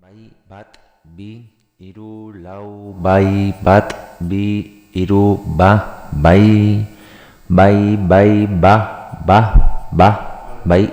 Bai, bat, bi, hiru, lau, bai, bat, bi, hiru, bai, bai, bai, ba, bai.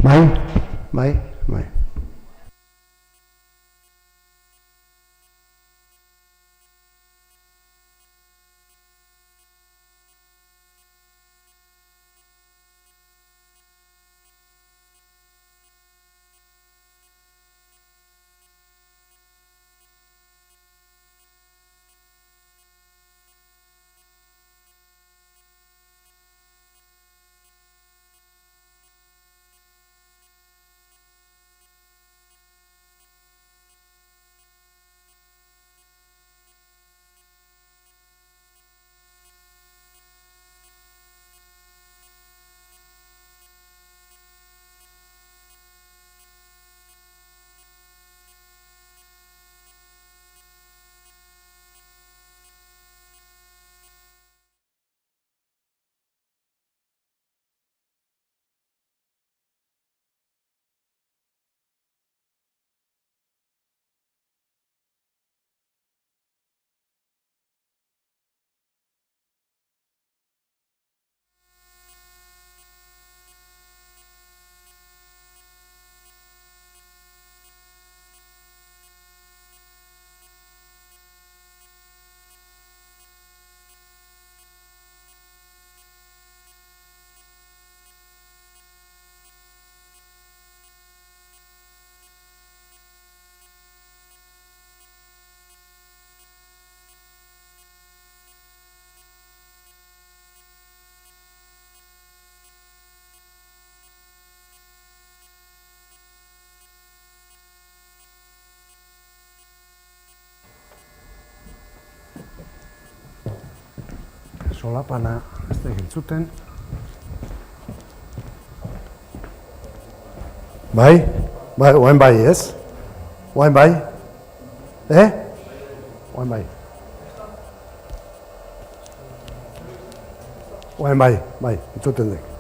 Bai, bai, bai. Solapana, ez da entzuten. Bai? Bai, oain bai, ez? Oain bai? Oain bai. Oain bai, bai, entzuten dek.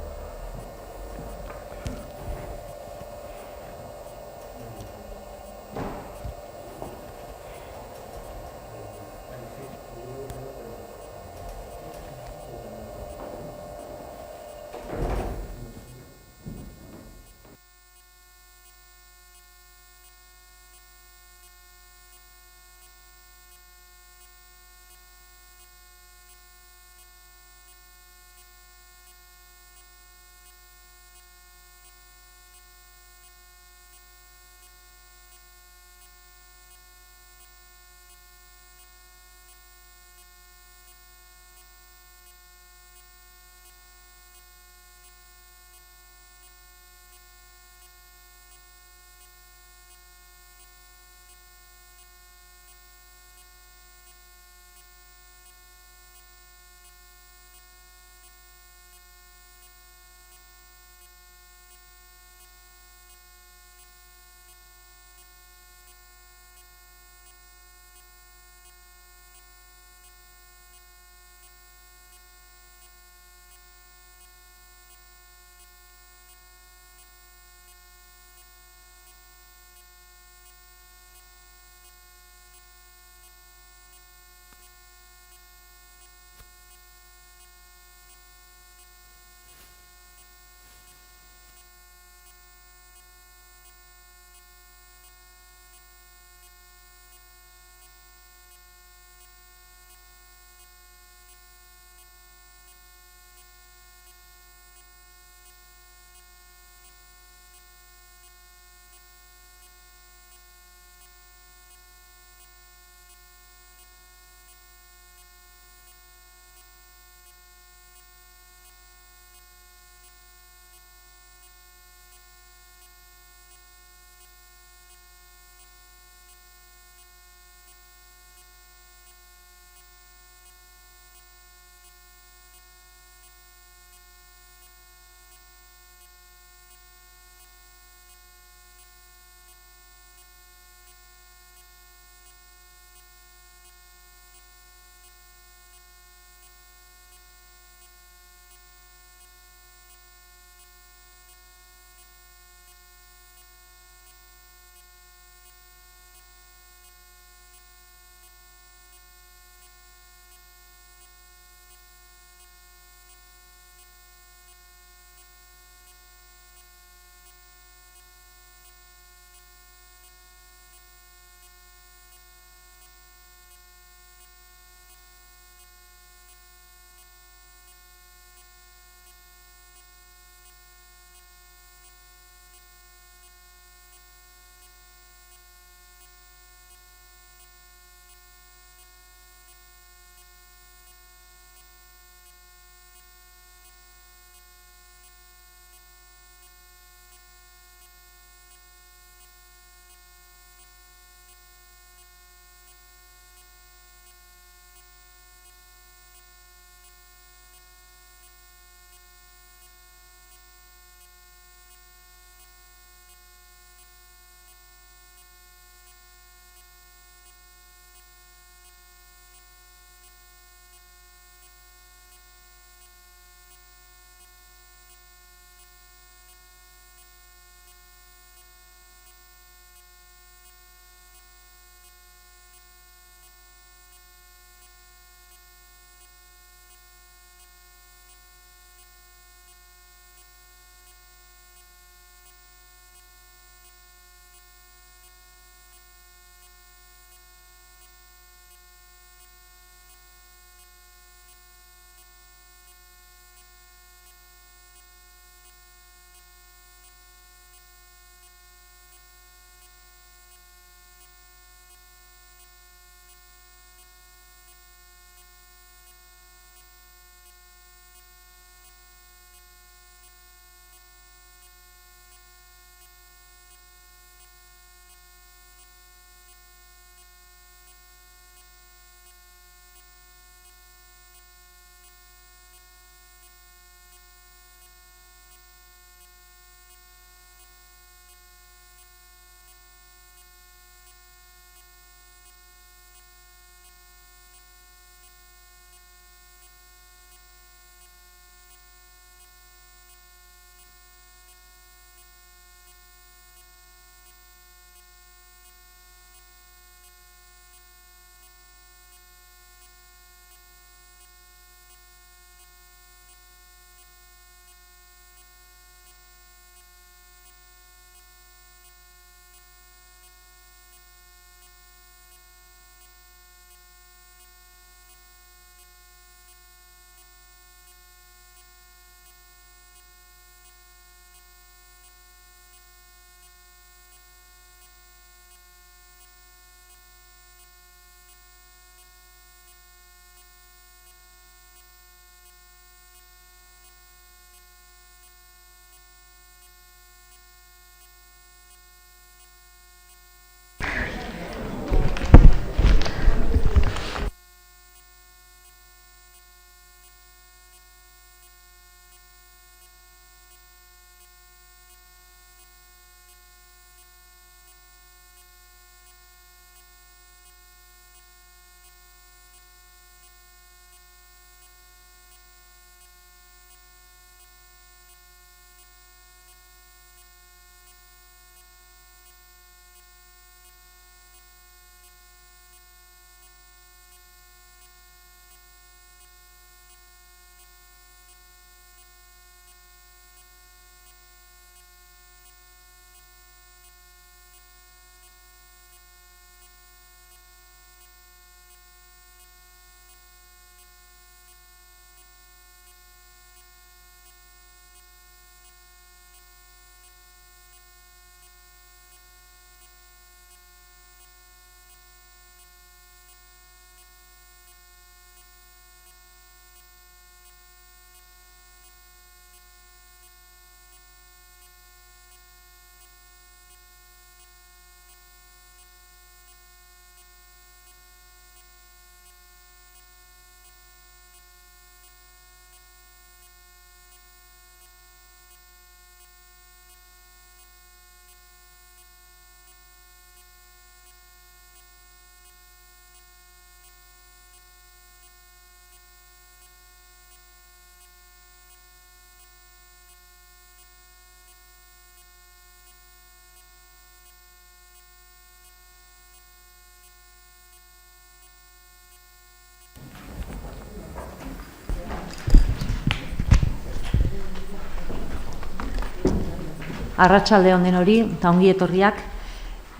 Arratsalde on denori, eta ongi etorriak.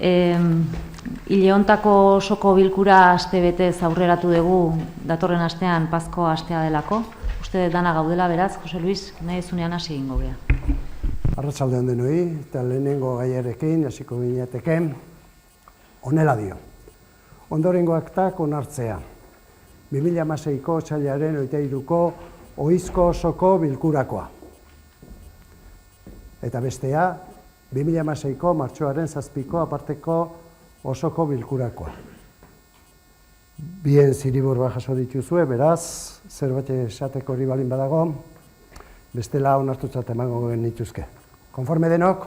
Hile hontako osoko bilkura astebetez aurreratu dugu datorren astean Pasko astea delako. Uste dana gaudela beraz, Jose Luis, nahi ezunean hasi egingo gea. Arratsalde on denoi, eta lehenengo gaiarekin, hasiko ginateke, honela dio. Ondorengo aktak onartzea. 2016ko otsailaren 23ko ohizko osoko bilkurakoa. Eta bestea, 2016ko martxoaren 7ko aparteko osoko bilkurakoa. Bien zirriborroa jaso dituzue, beraz, zerbait esateko hori balin badago, bestela onartutzat emango genituzke. Konforme denok,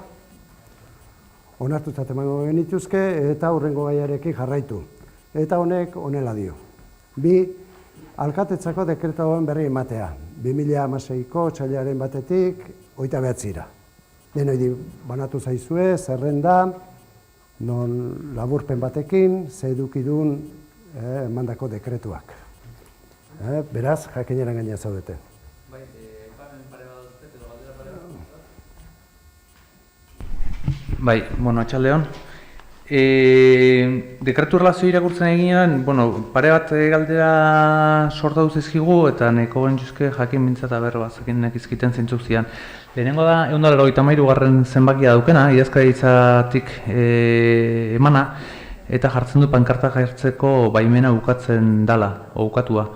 onartutzat emango genituzke eta hurrengo gaiarekin jarraitu. Eta honek honela dio. 2. Alkatetzako dekretoen berri ematea. 2016ko otsailaren 1-tik 29-ra. Denoi banatu zaizue, zerrenda, non laburpen batekin, ze edukidun emandako dekretuak. Beraz, jakineran gaina zaudete. Bai, atxaldeon. Dekretu erlazio irakurtzen eginean, pare bat galdera sorta duzizkigu eta neko gentzuzke jakin bintzata berba zakinek izkiten zintzuk zian. Lehenengo da, 183. zenbakia daukena, idazkaritzatik emana, eta jartzen du pankarta jartzeko baimena ukatzen dala, o ukatua.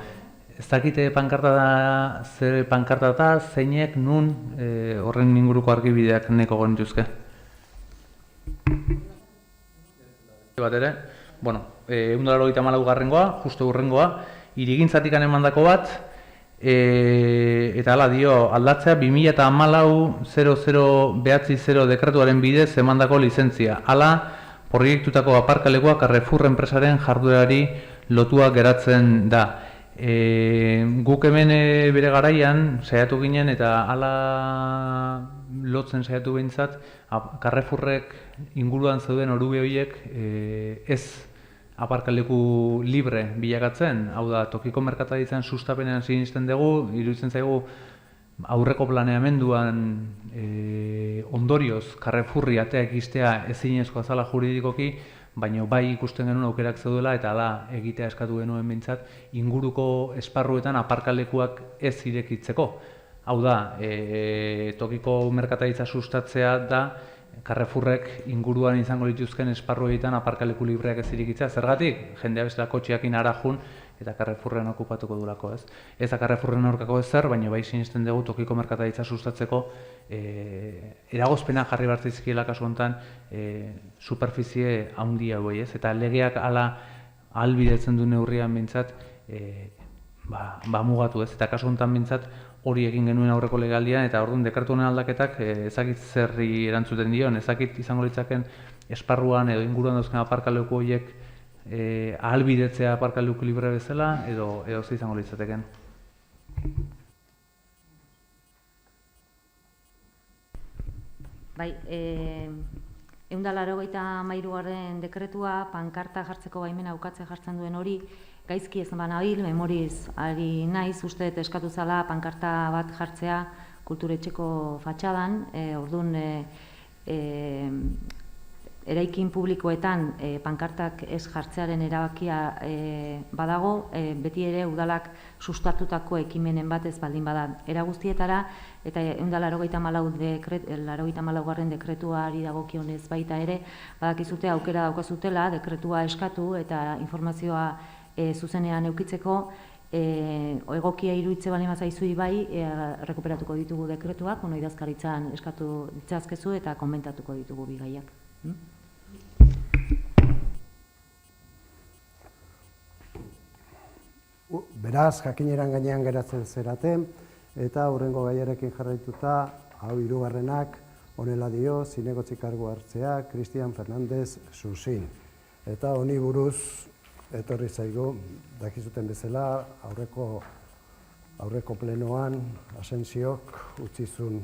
Ez dakite pankarta da, zer pankarta da, zeinek, nun, horren inguruko argibideak neko gentzuzke. Bat ere, 184. Justu hurrengoa, hirigintzatik emandako bat, eta hala dio, aldatzea 2014-00-0 dekretuaren bidez emandako lizentzia. Hala, proiektutako aparkalekua Carrefour enpresaren jarduerari lotua geratzen da. Guk hemen bere garaian saiatu ginen eta hala lotzen saiatu behintzat, Carrefourrek inguruan zeuden orube horiek ez aparkaleku libre bilakatzen, hau da, tokiko merkataritzan sustapenean sinisten dugu, iruditzen zaigu aurreko planeamenduan ondorioz Carrefourri ateak iztea ezinezkoa zala juridikoki, baina bai ikusten genuen aukerak zeudela eta hala egitea eskatu genuen behintzat inguruko esparruetan aparkalekuak ez irekitzeko. Hau da, tokiko merkataritza sustatzea da Carrefourrek inguruan izango lituzken esparruetan aparkaleku libreak ez irekitzea. Zergatik? Jendea bestela kotxeakin arajun eta Carrefourren okupatuko durako, ez? Ez da Carrefourren aurkako ezer, baina bai sinisten dugu tokiko merkataritza sustatzeko eragozpena jarri bartzaizkiela kasu honetan superfizie handia hauei, ez? Eta legeak hala ahalbidetzen du neurrian behintzat mugatu, ez? Eta kasu honetan behintzat hori egin genuen aurreko legaldian, eta orduan dekretu honen aldaketak ezakit zerri erantzuten dion, ezakit izango litzaken esparruan edo inguruan dauzken aparkaleku horiek ahalbidetzea aparkaleku libre bezala, edo ze izango litzateken. Bai, 183. dekretua pankarta jartzeko baimena ukatzea jartzen duen hori, gaizki ez banabil, memoriz ari naiz, uste dut eskatu zala pankarta bat jartzea kulturetxeko fatxadan, orduan eraikin publikoetan pankartak ez jartzearen erabakia badago, beti ere udalak sustatutako ekimenen batez baldin bada era guztietara, eta 184. dekretuari dagokionez baita ere, badakizute aukera daukazutela dekretua eskatu eta informazioa zuzenean eukitzeko, egokia iruditze baldin bazaizui bai, rekuperatuko ditugu dekretuak, idazkaritzan eskatu ditzazkezu eta komentatuko ditugu bigaiak. Beraz, jakineran gainean geratzen zerate, eta hurrengo gaiarekin jarraituta, hau 3. honela dio, zinegotzi kargu hartzea, Cristian Fernández Susin. Eta honi buruz, etorri zaigu, dakizuten bezala, aurreko plenoan, Asensiok utzizun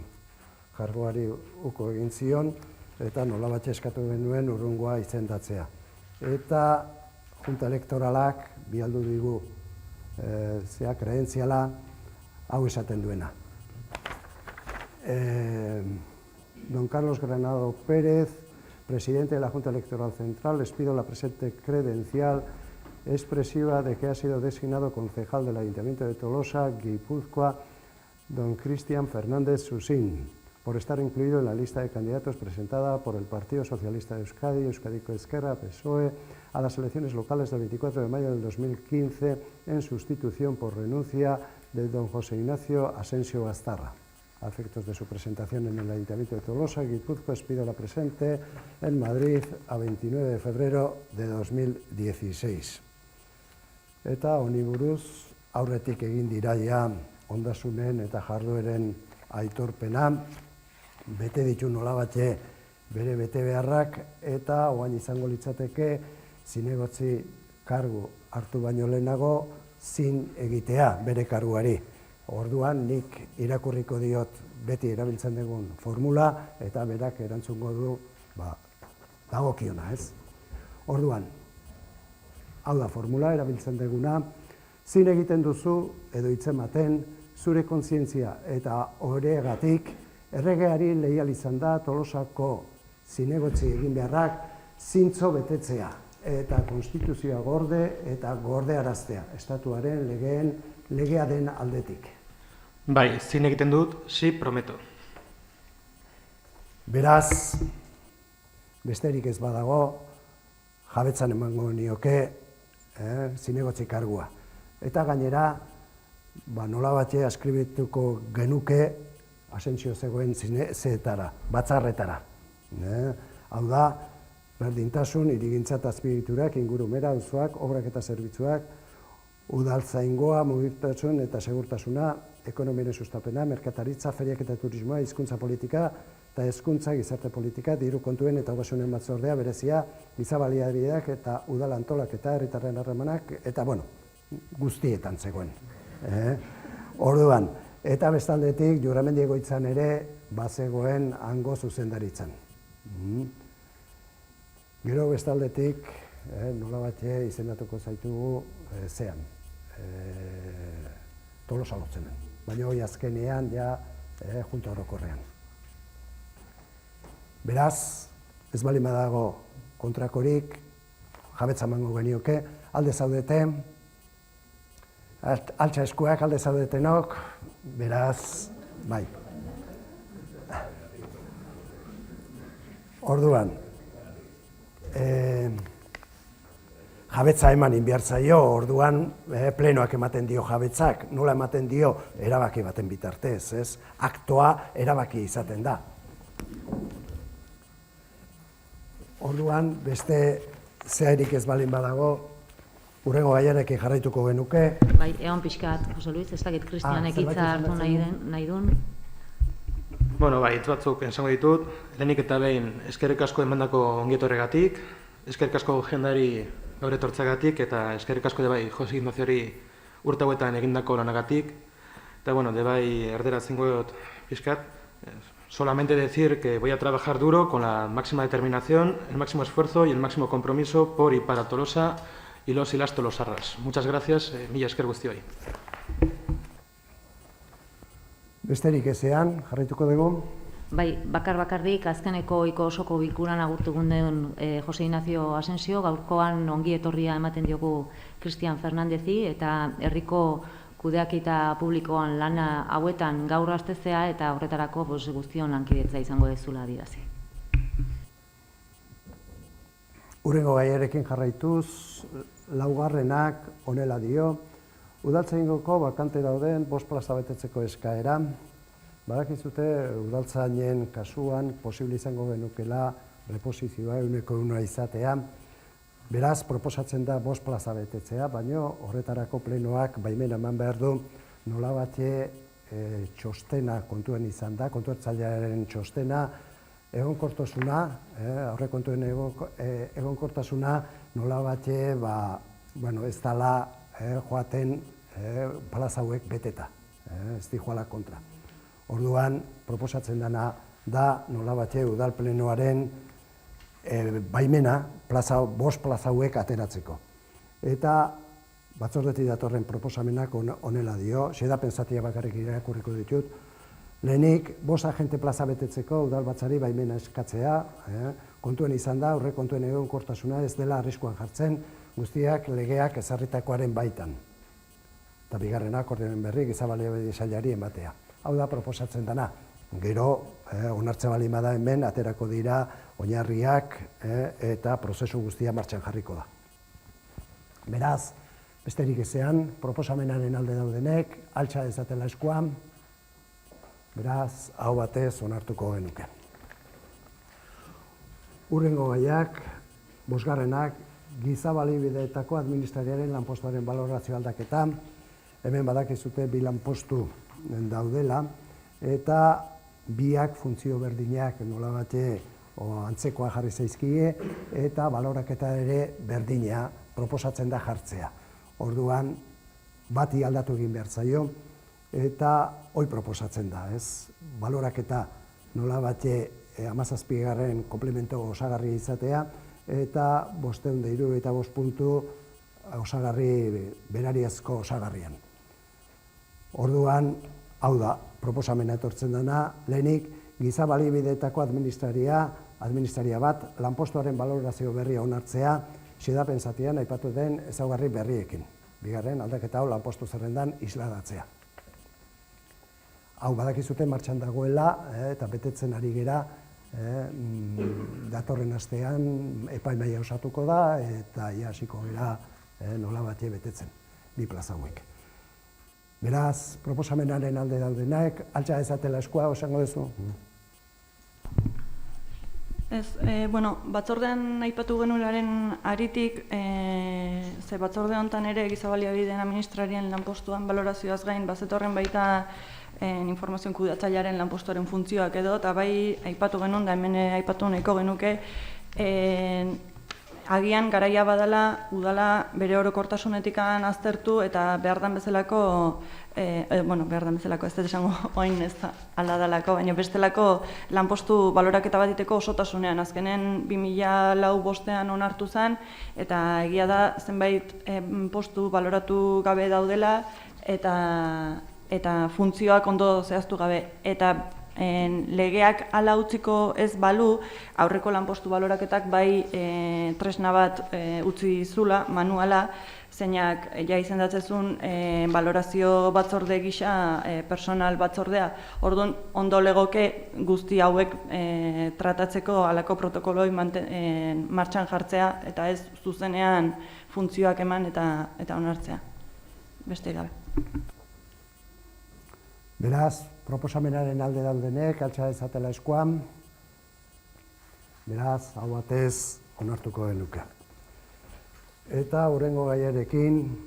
karguari uko egin zion, eta nolabatxe eskatu genuen urrungoa izendatzea. Eta Junta Elektoralak bialdu digu kreentziala hau esaten duena. Don Carlos Granado Pérez, presidente de la Junta Electoral Central, les pido la presente credencial expresiva de que ha sido designado concejal del Ayuntamiento de Tolosa, Guipúzcoa, don Cristian Fernández Susín, por estar incluido en la lista de candidatos presentada por el Partido Socialista de Euskadi, Euskadiko Ezkerra, PSOE, a las elecciones locales del 24 de mayo del 2015, en sustitución por renuncia de don José Ignacio Asensio Bastarra. A efectos de su presentación en el Ayuntamiento de Tolosa, Guipúzcoa, expido la presente en Madrid a 29 de febrero de 2016. Eta honi buruz aurretik egin dira ja ondasunen eta jardueren aitorpena, bete ditu nolabatxe bere bete beharrak, eta oain izango litzateke zinegotzi kargu hartu baino lehenago zin egitea bere karguari. Orduan nik irakurriko diot beti erabiltzen dugun formula eta berak erantzungo du dagokiona, ez? Orduan, hau da formula erabiltzen duguna, zin egiten duzu edo hitzematen zure kontzientzia eta horregatik erregeari leial izan da Tolosako zinegotzi egin beharrak zintzo betetzea eta konstituzioa gorde eta gordearaztea, estatuaren legea den aldetik. Bai, zin egiten dut, sí, prometo. Beraz, besterik ez badago, jabetzan emango nioke zinegotzi kargua. Eta gainera, nolabatxe askribituko genuke Asensio zegoen zeetara, batzarretara. Hau da, berdintasun, hirigintza eta azpiegiturak, ingurumera, auzoak, obrak eta zerbitzuak, udaltzaingoa, mugikortasun eta segurtasuna, ekonomiaren sustapena, merkataritza, feriak eta turismoa, hizkuntza politika eta hezkuntza, gizarte politika, diru kontuen eta ogasunen batzordea, berezia, giza baliabideak eta udal antolaketa, herritarren harremanak, eta guztietan zegoen. Orduan, eta bestaldetik Juramendi egoitzan ere bazegoen hango zuzendaritzan. Gero bestaldetik, nolabatxe izendatuko zaitugu zean, Tolosa lotzenen. Baina hori azkenean, junta orokorrean. Beraz, ez bali badago kontrakorik, jabetza emango genioke, alde zaudete, altxa eskuak alde zaudetenok, beraz, bai. Orduan, jabetza eman inbiartzaio, orduan plenoak ematen dio jabetzak, nola ematen dio erabaki baten bitartez, ez? Aktoa erabaki izaten da. Orduan, beste zeharik ez balin badago, hurrengo gaiarekin jarraituko genuke. Bai, egon pixkat, Jose Luis, ez dakit Kristianek hitza hartu nahi duen. Bueno, bai, hitz batzuk esango ditut. Lehenik eta behin, eskerrik asko emandako ongietorregatik, eskerrik asko jendari gaur etortzeagatik, eta eskerrik asko de bai Jose Ignaziori urte hauetan egindako lanagatik. Eta, de bai erderatzen goiot pixkat. Solamente decir que voy a trabajar duro con la máxima determinación, el máximo esfuerzo y el máximo compromiso por y para Tolosa y los y las tolosarras. Muchas gracias, mila esker guztioi. Besterik ezean, jarraituko dugu. Bai, bakarrik azkeneko ohiko osoko bilkuran agurtu gunden Jose Ignacio Asensio, gaurkoan ongi etorria ematen diogu Cristian Fernandezi eta herriko kudeaketa publikoan lana hauetan gaur hastezea eta horretarako guztion lankidetza izango dezula adierazi. Hurrengo gaiarekin jarraituz, laugarrenak honela dio, udaltzaingoko bakante dauden 5 plaza betetzeko eskaera. Badakizute, udaltzainen kasuan posible izango genukela reposizioa 100% izatea. Beraz, proposatzen da 5 plaza betetzea, baina horretarako plenoak baimena eman behar du nolabatxe txostena kontuan izan da, kontuartzailearen txostena, egonkortasuna, aurrekontuen egonkortasuna nolabatxe ez dala joaten plaza hauek beteta, ez di joala kontra. Orduan, proposatzen dena da nolabatxe udal plenoaren baimena 5 plaza hauek ateratzeko. Eta batzordetik datorren proposamenak honela dio, xedapen zatia bakarrik irakurriko ditut, Lehenik, 5 agente plaza betetzeko udalbatzari baimena eskatzea, kontuen izan da, aurrekontuen egonkortasuna ez dela arriskuan jartzen, guztiak legeak ezarritakoaren baitan. Eta bigarrena, akordioen berri, giza baliabide sailari ematea. Hau da, proposatzen dana. Gero, onartze baldin bada hemen, aterako dira oinarriak eta prozesu guztia martxan jarriko da. Beraz, besterik ezean, proposamenaren alde daudenek, altxa dezatela eskuan, beraz, hau batez onartuko genuke. Hurrengo gaiak, 5. Giza baliabideetako administrariaren lanpostuaren balorazio aldaketa. Hemen badakizute 2 lanpostu daudela, eta biak funtzio berdinak nolabait antzekoa jarri zaizkie, eta baloraketa ere berdina proposatzen da jartzea. Orduan, bati aldatu egin behar zaio, eta hoi proposatzen da, ez? Baloraketa nolabait 17. Komplemento osagarria izatea, eta 575 puntu osagarri berariazko osagarrian. Orduan, hau da, proposamena etortzen dena, lehenik, giza baliabideetako administraria bat, lanpostuaren balorazio berria onartzea, xedapen zatian aipatu den ezaugarri berriekin. Bigarren, aldaketa hau lanpostu zerrendan isladatzea. Hau badakizute martxan dagoela, eta betetzen ari gera, datorren astean epaimaila osatuko da, eta ia hasiko gera nolabait betetzen, 2 plaza hauek. Beraz, proposamenaren alde daudenak, altxa dezatela eskua, osango duzu? Ez, batzordean aipatu genuelaren aritik, ze batzorde honetan ere giza baliabideen administrarien lanpostuan balorazioaz gain, bazetorren baita informazioen kudeatzailearen lanpostuaren funtzioak edo, eta bai aipatu genuen, da hemen aipatu nahiko genuke, agian garaia badala, udala bere orokortasunetik aztertu eta behar dan bezalako, ez dut esango oin ez ala dalako, baina bestelako lanpostu baloraketa bat iteko osotasunean. Azkenen 2004 onartu zen, eta egia da zenbait postu baloratu gabe daudela, eta funtzioak ondo zehaztu gabe. Eta legeak hala utziko ez balu, aurreko lanpostu baloraketak bai tresna bat utzi zula, manuala, zeinak ja izendatzezun balorazio batzorde gisa personal batzordea. Orduan, ondo legoke guzti hauek tratatzeko halako protokoloi martxan jartzea, eta ez zuzenean funtzioak eman eta onartzea. Beste gabe. Beraz, proposamenaren alde daudenek, altxa dezatela eskuan, beraz, hau batez onartuko genuke. Eta hurrengo gaiarekin,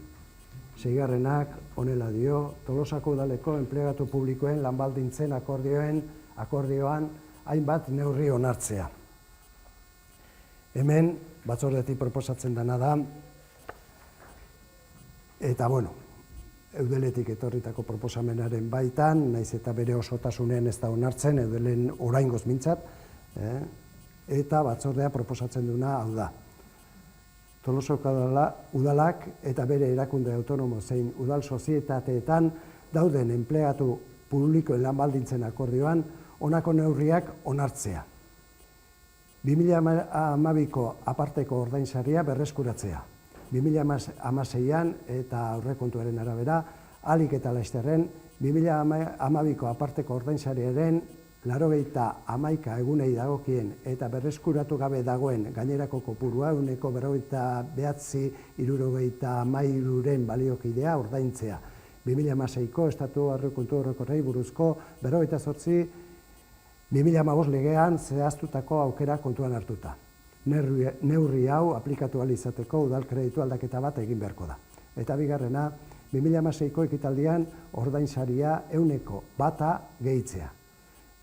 6. honela dio, Tolosako udaleko enplegatu publikoen lanbaldintzen akordioan hainbat neurri onartzea. Hemen, batzordetik proposatzen dena da, eta eudeletik etorritako proposamenaren baitan, naiz eta bere osotasunean ez da onartzen, eudelen oraingoz mintzat, eta batzordea proposatzen duna hau da. Tolosako udalak eta bere erakunde autonomo zein udal sozietateetan dauden enplegatu publikoen lanbaldintzen akordioan honako neurriak onartzea. 2012ko aparteko ordainsaria berreskuratzea. 2016an eta aurrekontuaren arabera, ahalik eta lasterren 2012ko aparteko ordainsariaren 91 egunei dagokien eta berreskuratu gabe dagoen gainerako kopurua 49,63 baliokidea ordaintzea. 2016ko estatu aurrekontu orokorrei buruzko 2015 legean zehaztutako aukera kontuan hartuta. Neurri hau aplikatu ahal izateko udal kreditu aldaketa bat egin beharko da. Eta bigarrena, 2016ko ekitaldian ordainsaria 100% gehitzea.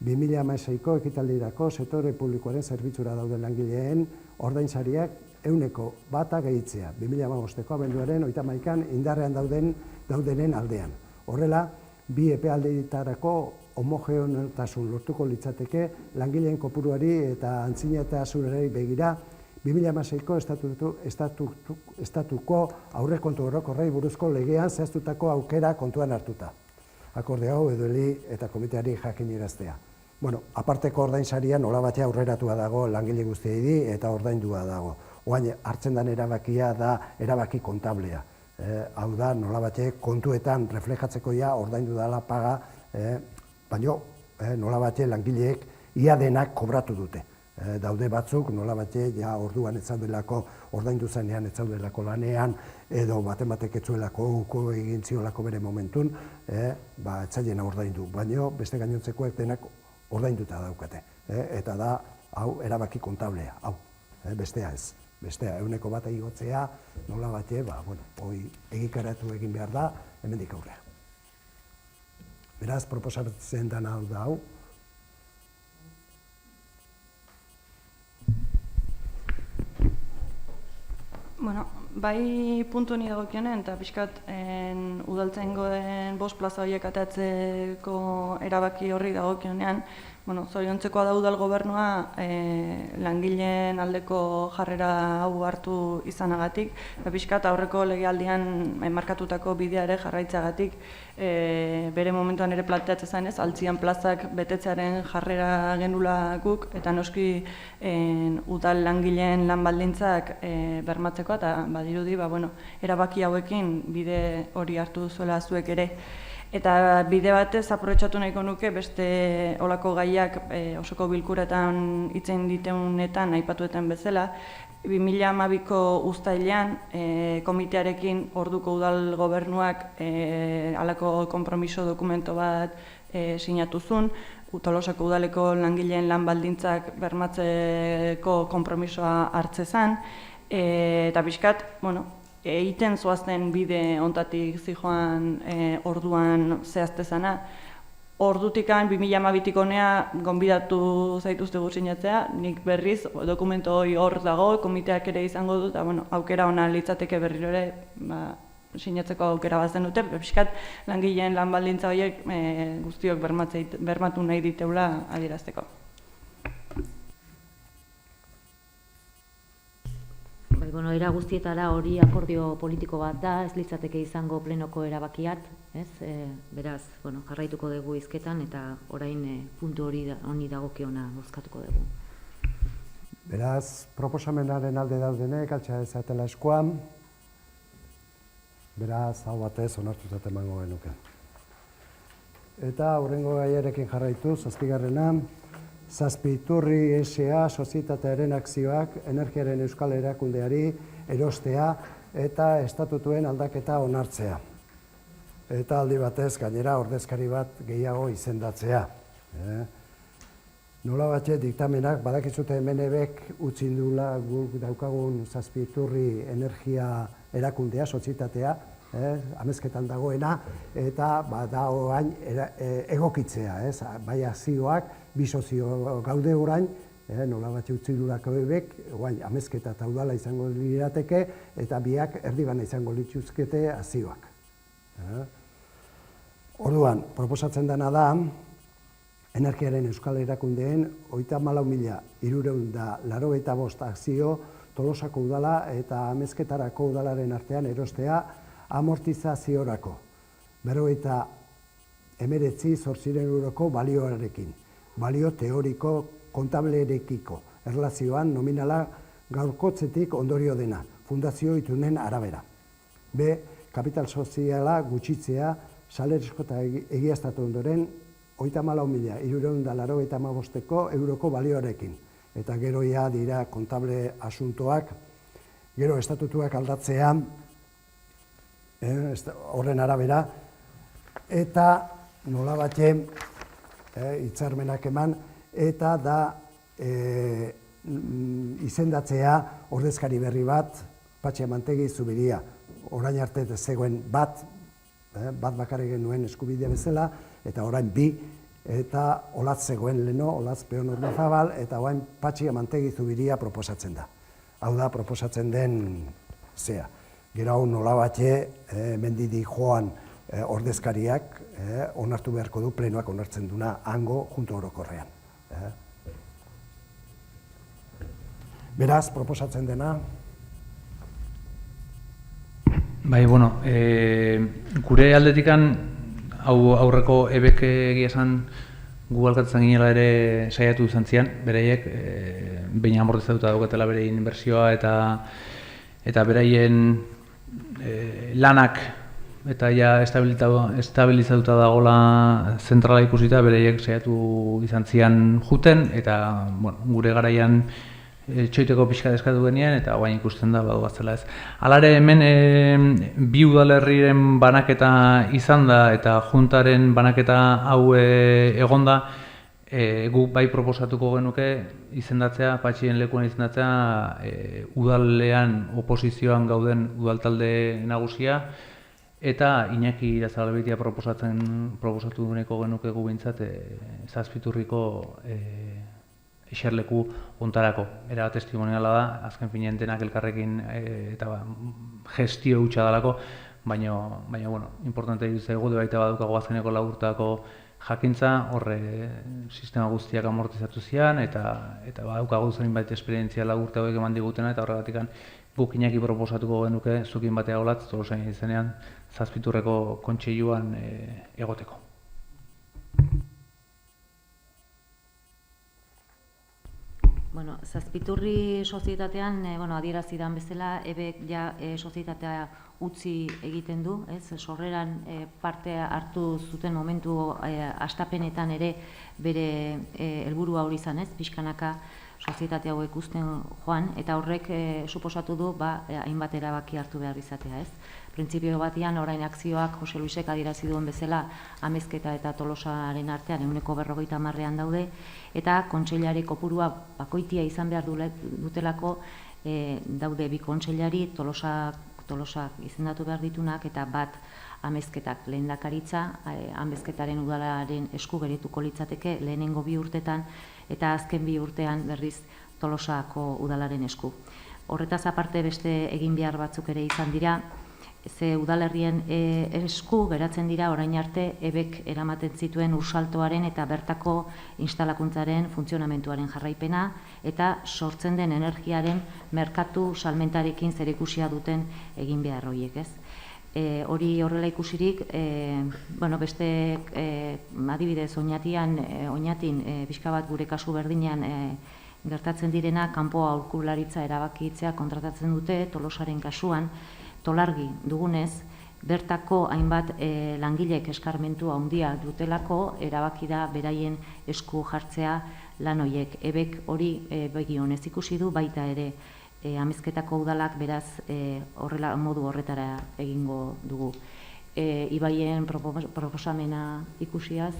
2016ko ekitaldirako sektore publikoaren zerbitzura dauden langileen ordainsariak 100% gehitzea. 2015ko abenduaren 31an indarrean daudenen aldean. Horrela, bi epealdietarako homogeneotasun lortuko litzateke langileen kopuruari eta antzinatasunari begira 2016ko estatuko aurrekontu orokorrei buruzko legean zehaztutako aukera kontuan hartuta. akorde hau edoli eta komiteari jakiniraztea. Bueno, aparteko ordainsaria nola batea aurreratua dago langile guztiei eta ordaindua dago. Oain hartzen den erabakia da erabaki kontablea. Hau da, nola bate kontuetan reflejatzeko ja ordaindu dela paga, baina nola bate langileek ia denak kobratu dute. Daude batzuk nola bate ja orduan ez zaudelako ordaindu zenean ez zaudelako lanean edo batek etzuelako uko egin ziolako bere momentun, ez zailena ordaindu, baina beste gainontzekoek denak ordainduta daukate. Eta da, hau erabaki kontablea, hau, bestea ez. Bestea, 1% igotzea, nola bate, hoi egikaratu egin behar da, hemendik aurrea. Beraz, proposatzen dena hau da hau. Bueno, bai puntu ni dagokionen, eta pixkat udaltzaingoen 5 plaza horiek atatzeko erabaki horri dagokionean, zoriontzekoa da udal gobernua langileen aldeko jarrera hau hartu izanagatik, eta pixkat aurreko legealdian markatutako bidea ere jarraitzagatik, bere momentuan ere planteatzen zanez, altzian plazak betetzearen jarrera genula guk, eta noski udal langileen lan baldintzak bermatzeko, eta badirudi, erabaki hauekin bide hori hartu duzuela zuek ere. Eta bide batez aprobetxatu nahiko nuke beste olako gaiak osoko bilkuretan hitzen diteunetan aipatuetan bezala, 2012ko uztailean komitearekin orduko udal gobernuak halako konpromiso dokumento bat sinatu zuen, Tolosako udaleko langileen lan baldintzak bermatzeko konpromisoa hartzezan, eta pixkat, egiten zoazten bide ontatik zijoan orduan zehaztezana. Ordutikan 2012tik honea gonbidatu zaituzte sinatzea, nik berriz dokumento hori hor dago, komiteak ere izango dut, aukera ona litzateke berriro ere sinatzeko aukera bazen dute, pixkat langileen lan baldintza horiek guztiok bermatu nahi diteula adierazteko. Era guztietara hori akordio politiko bat da, ez litzateke izango plenoko erabakiat, beraz, jarraituko dugu hizketan eta orain puntu honi dagokiona bozkatuko dugu. Beraz, proposamenaren alde daudenek, altxa ezatela eskuan, beraz, hau batez onartutzat emango genuke. Eta aurrengo gaiarekin jarraitu, 7. Zazpiturri S.A. sozietatearen akzioak energiaren euskal erakundeari erostea eta estatutuen aldaketa onartzea. Eta aldi batez gainera ordezkari bat gehiago izendatzea. Nola batxe diktamenak badakizute MNBek utzin duela guk daukagun Zazpiturri energia erakundea, sozietatea, amezketan dagoena, eta da orain egokitzea, bai akzioak, bi sozio gaude orain, nola batxe utzilurako bebek, orain amezketa eta udala izango lirateke, eta biak erdibana izango lituzkete akzioak. Orduan, proposatzen dena da, energiaren euskal erakundeen 34.385 akzio Tolosako udala eta amezketarako udalaren artean erostea amortizaziorako, 59.800 euroko balioarekin, balio teoriko kontablerekiko, erlazioan nominala gaurkotzetik ondorio dena, fundazio itunen arabera. B. Kapital soziala gutxitzea, salerezko eta egiaztatu ondoren, 34.385 euroko balioarekin, eta gero ja dira kontable asuntoak, gero estatutuak aldatzea, horren arabera, eta nola batxe hitzarmenak eman, eta da izendatzea ordezkari berri bat, Patxi Amantegi Zubiria. Orain arte zegoen bat bakarrik genuen eskubidea bezala, eta orain bi, eta Olatz zegoen leno, Olatz Peon Ordezabal, eta orain Patxi Amantegi Zubiria proposatzen da. Hau da, proposatzen den zea. Gero hau nola batxe, mendidi joan ordezkariak onartu beharko du, plenoak onartzen duna, hango junto orokorrean. Beraz, proposatzen dena. Bai, gure aldetikan hau aurreko ebek egia esan gu alkatzen ginela ere saiatu izan zian, bereiek behin amortizatuta daukatela bereien inbertsioa eta beraien lanak eta ja estabilizatuta dagoela zentrala ikusita bereiek saiatu izan zian juten eta bueno, gure garaian txoiteko pixka eskatu genien eta guain ikusten da baduazela ez. Halare hemen bi udalerriren banaketa izan da eta juntaren banaketa hau egon da, guk bai proposatuko genuke izendatzea, Patxien lekuan izendatzea udalean oposizioan gauden udaltalde nagusia eta Iñaki Irazabalbeitia proposatu nahiko genuke gu behintzat Zazpiturriko eserleku hontarako. Era testimoniala da, azken finean denak elkarrekin eta gestio hutsa dalako, baina bueno, importante zaigu baita badukago azkeneko 4 urtako jakintza, horre sistema guztiak amortizatu zian eta badaukagu zenbait esperientzia 4 urte hauek eman digutena eta horregatik guk Iñaki proposatuko genuke zukin batea olatz, Tolosain izenean Zazpiturreko kontseiluan egoteko. Bueno, Zazpiturri sozietatean, adierazi dan bezala, ebek ja sozietatea utzi egiten du, sorreran parte hartu zuten momentu hastapenetan ere bere helburua hori izan, pixkanaka sozietate hauek uzten joan, eta horrek suposatu du hainbat erabaki hartu behar izatea, Printzipio batian, orain akzioak Jose Luisek adierazi duen bezala Amezketa eta Tolosaren artean 150 daude, eta kontseilari kopurua bakoitia izan behar dutelako daude bi kontseilari Tolosak izendatu behar ditunak eta bat Amezketak lehendakaritza, Amezketaren udalaren esku gerituko litzateke lehenengo 2 urtetan eta azken 2 urtean berriz Tolosako udalaren esku. Horretaz aparte beste egin behar batzuk ere izan dira, ze udalerrien esku geratzen dira orain arte ebek eramaten zituen ursaltoaren eta bertako instalakuntzaren funtzionamentuaren jarraipena eta sortzen den energiaren merkatu salmentarekin zerikusia duten egin behar horiek, Hori horrela ikusirik, beste adibidez oinatin pixka bat gure kasu berdinean gertatzen direna, kanpo aholkularitza erabakitzea kontratatzen dute Tolosaren kasuan, Tolargi dugunez, bertako hainbat langilek eskarmentu handia dutelako erabaki da beraien esku jartzea lan horiek. Ebek hori begi honez ikusi du, baita ere Amezketako udalak beraz modu horretara egingo dugu. Ibaien proposamena ikusiaz,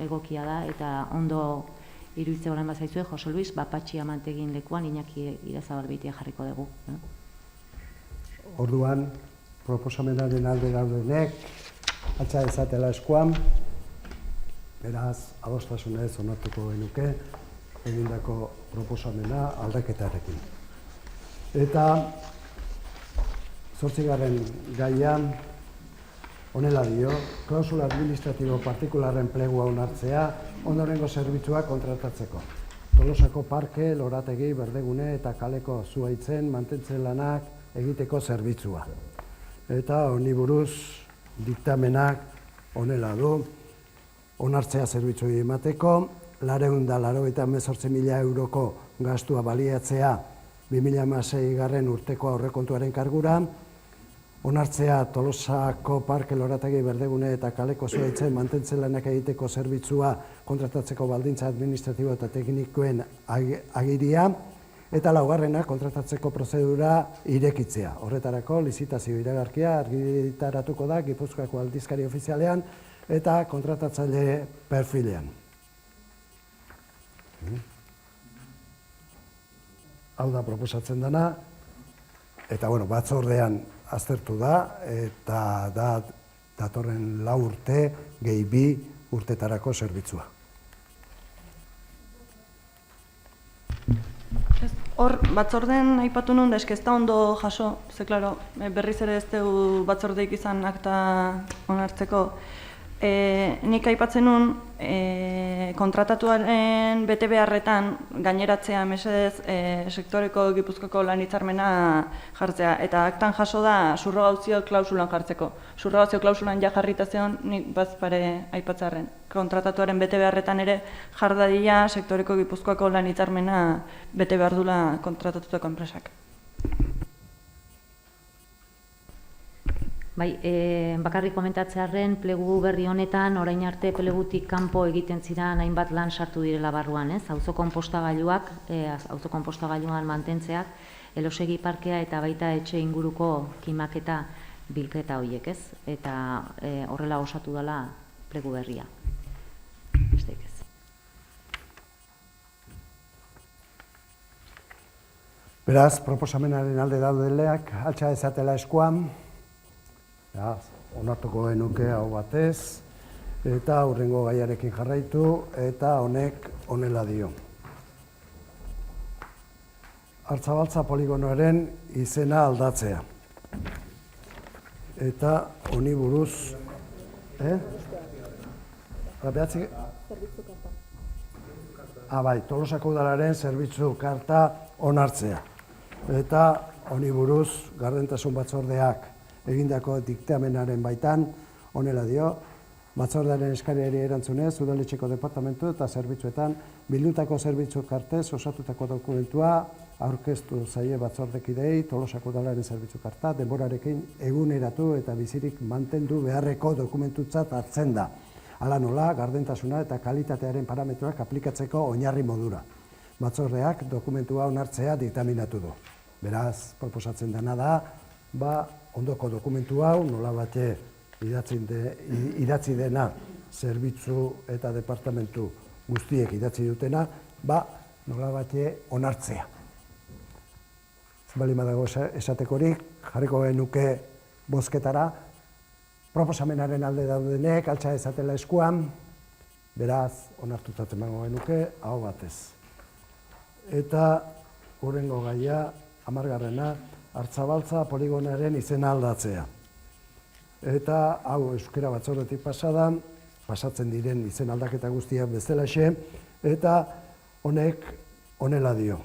egokia da eta ondo iruditzen orain bazaizue, Jose Luis, Patxi Amantegin lekuan Iñaki Irazabalbeitia jarriko dugu. Orduan, proposamenaren alde daudenek, atxa ezatela eskuan, beraz, adostasunez onartuko genuke, egindako proposamena aldaketarekin. Eta, 8. gaian, honela dio, klausula administratibo partikularren plegua onartzea, ondorengo zerbitzua kontratatzeko. Tolosako parke, lorategi, berdegune eta kaleko zuhaitzen mantentzen lanak egiteko zerbitzua. Eta honi buruz diktamenak honela du, onartzea zerbitzu emateko, 488.000 euroko gastua baliatzea 2016 urteko aurrekontuaren kargura, onartzea Tolosako parke, lorategi, berdegune eta kaleko zuhaitzen mantentzen lanak egiteko zerbitzua kontratatzeko baldintza administratibo eta teknikoen agiria, eta 4. kontratatzeko prozedura irekitzea. Horretarako, lizitazio iragarkia argitaratuko da Gipuzkoako aldizkari ofizialean eta kontratatzaile perfilean. Hau da proposatzen dena, eta batzordean aztertu da, eta da datorren 4 urte gehi 2 urtetarako zerbitzua. Hor, batzorden aipatu nun da, ez da ondo jaso, ze, klaro, berriz ere ez dugu batzordeik izan akta onartzeko, Nik aipatzen nun, kontratatuaren bete beharretan gaineratzea mesedez sektoreko Gipuzkoako lan hitzarmena jartzea. Eta aktan jaso da subrogazio klausulan jartzeko. Subrogazio klausulan ja jarrita zeon nik bazpare aipatzarren. Kontratatuaren bete beharretan ere jar dadila sektoreko Gipuzkoako lan hitzarmena bete behar dula kontratatutako enpresak. Bai, bakarrik komentatzearren, plegu berri honetan, orain arte plegutik kanpo egiten ziren hainbat lan sartu direla barruan, ez? Auzo konpostagailuan mantentzeak, elosegi parkea eta baita etxe inguruko kimaketa bilketa horiek, ez? Eta horrela osatu dela plegu berria. Besterik ez. Beraz, proposamenaren alde daudeleak, altxa ezatela eskuan, onartuko genuke hau batez, eta hurrengo gaiarekin jarraitu, eta honek honela dio. Artzabaltza poligonoaren izena aldatzea. Eta honi buruz... Bai, Tolosako udalaren zerbitzu karta onartzea. Eta honi buruz gardentasun batzordeak egindako diktamenaren baitan, honela dio, batzordearen eskariari erantzunez, udaletxeko departamentu eta zerbitzuetan bildutako zerbitzu kartez osatutako dokumentua aurkeztu zaie batzordekidei Tolosako udalaren zerbitzu karta, denborarekin eguneratu eta bizirik mantendu beharreko dokumentutzat hartzen da. Hala nola, gardentasuna eta kalitatearen parametroak aplikatzeko oinarri modura. Batzordeak dokumentua onartzea diktaminatu du. Beraz, proposatzen dena da, ondoko dokumentu hau, nola bate idatzi dena zerbitzu eta departamentu guztiek idatzi dutena, nola bate onartzea. Bali madago esatekorik, jarriko genuke bozketara, proposamenaren alde daudenek, altxa ezatela eskuan, beraz, onartutat emango genuke, hau batez. Eta hurrengo gaia, 10. Artzabaltza poligonaren izena aldatzea. Eta hau euskera batzordetik pasadan, pasatzen diren izen aldaketa guztiak bezalaxe, eta honek honela dio.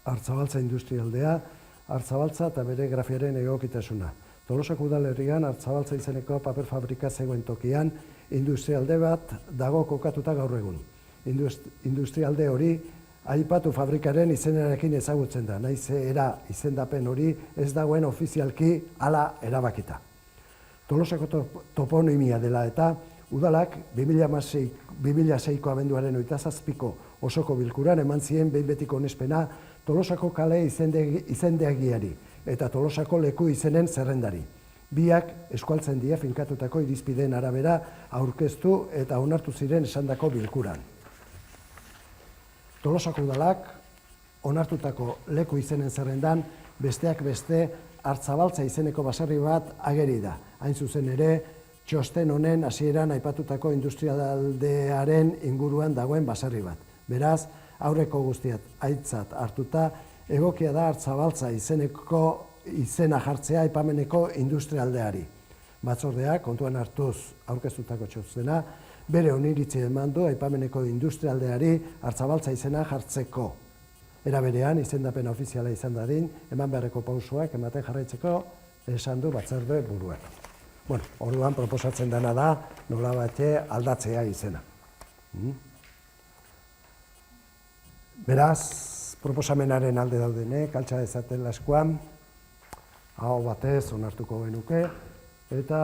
Artzabaltza industrialdea, Artzabaltza eta bere grafiaren egokitasuna. Tolosako udalerrian Artzabaltza izeneko paper fabrika zegoen tokian, industrialde bat dago kokatuta gaur egun. Industrialde hori aipatu fabrikaren izenarekin ezagutzen da, nahiz izendapen hori ez dagoen ofizialki hala erabakita. Tolosako toponimia dela eta udalak 2006ko abenduaren 27ko osoko bilkuran eman zien behin betiko onespena Tolosako kale izendegiari eta Tolosako leku izenen zerrendari. Biak eskualtzen dira finkatutako irizpideen arabera aurkeztu eta onartu ziren esandako bilkuran. Tolosako udalak onartutako leku izenen zerrendan besteak beste Artzabaltza izeneko baserri bat ageri da. Hain zuzen ere, txosten honen hasieran aipatutako industrialdearen inguruan dagoen baserri bat. Beraz, aurreko guztiat aitzat hartuta, egokia da Artzabaltza izena jartzea aipameneko industrialdeari. Batzordeak, kontuan hartuz aurkeztutako txostena, bere oniritzi eman du aipameneko industrialdeari Artzabaltza izena jartzeko. Era berean, izendapena ofiziala izan dadin, eman beharreko pausoak ematen jarraitzeko esan du batzorde buruak. Orduan proposatzen dena da, nola bate aldatzea izena. Beraz, proposamenaren alde daudenek, altxa dezaten laskuan, hau batez onartuko genuke, eta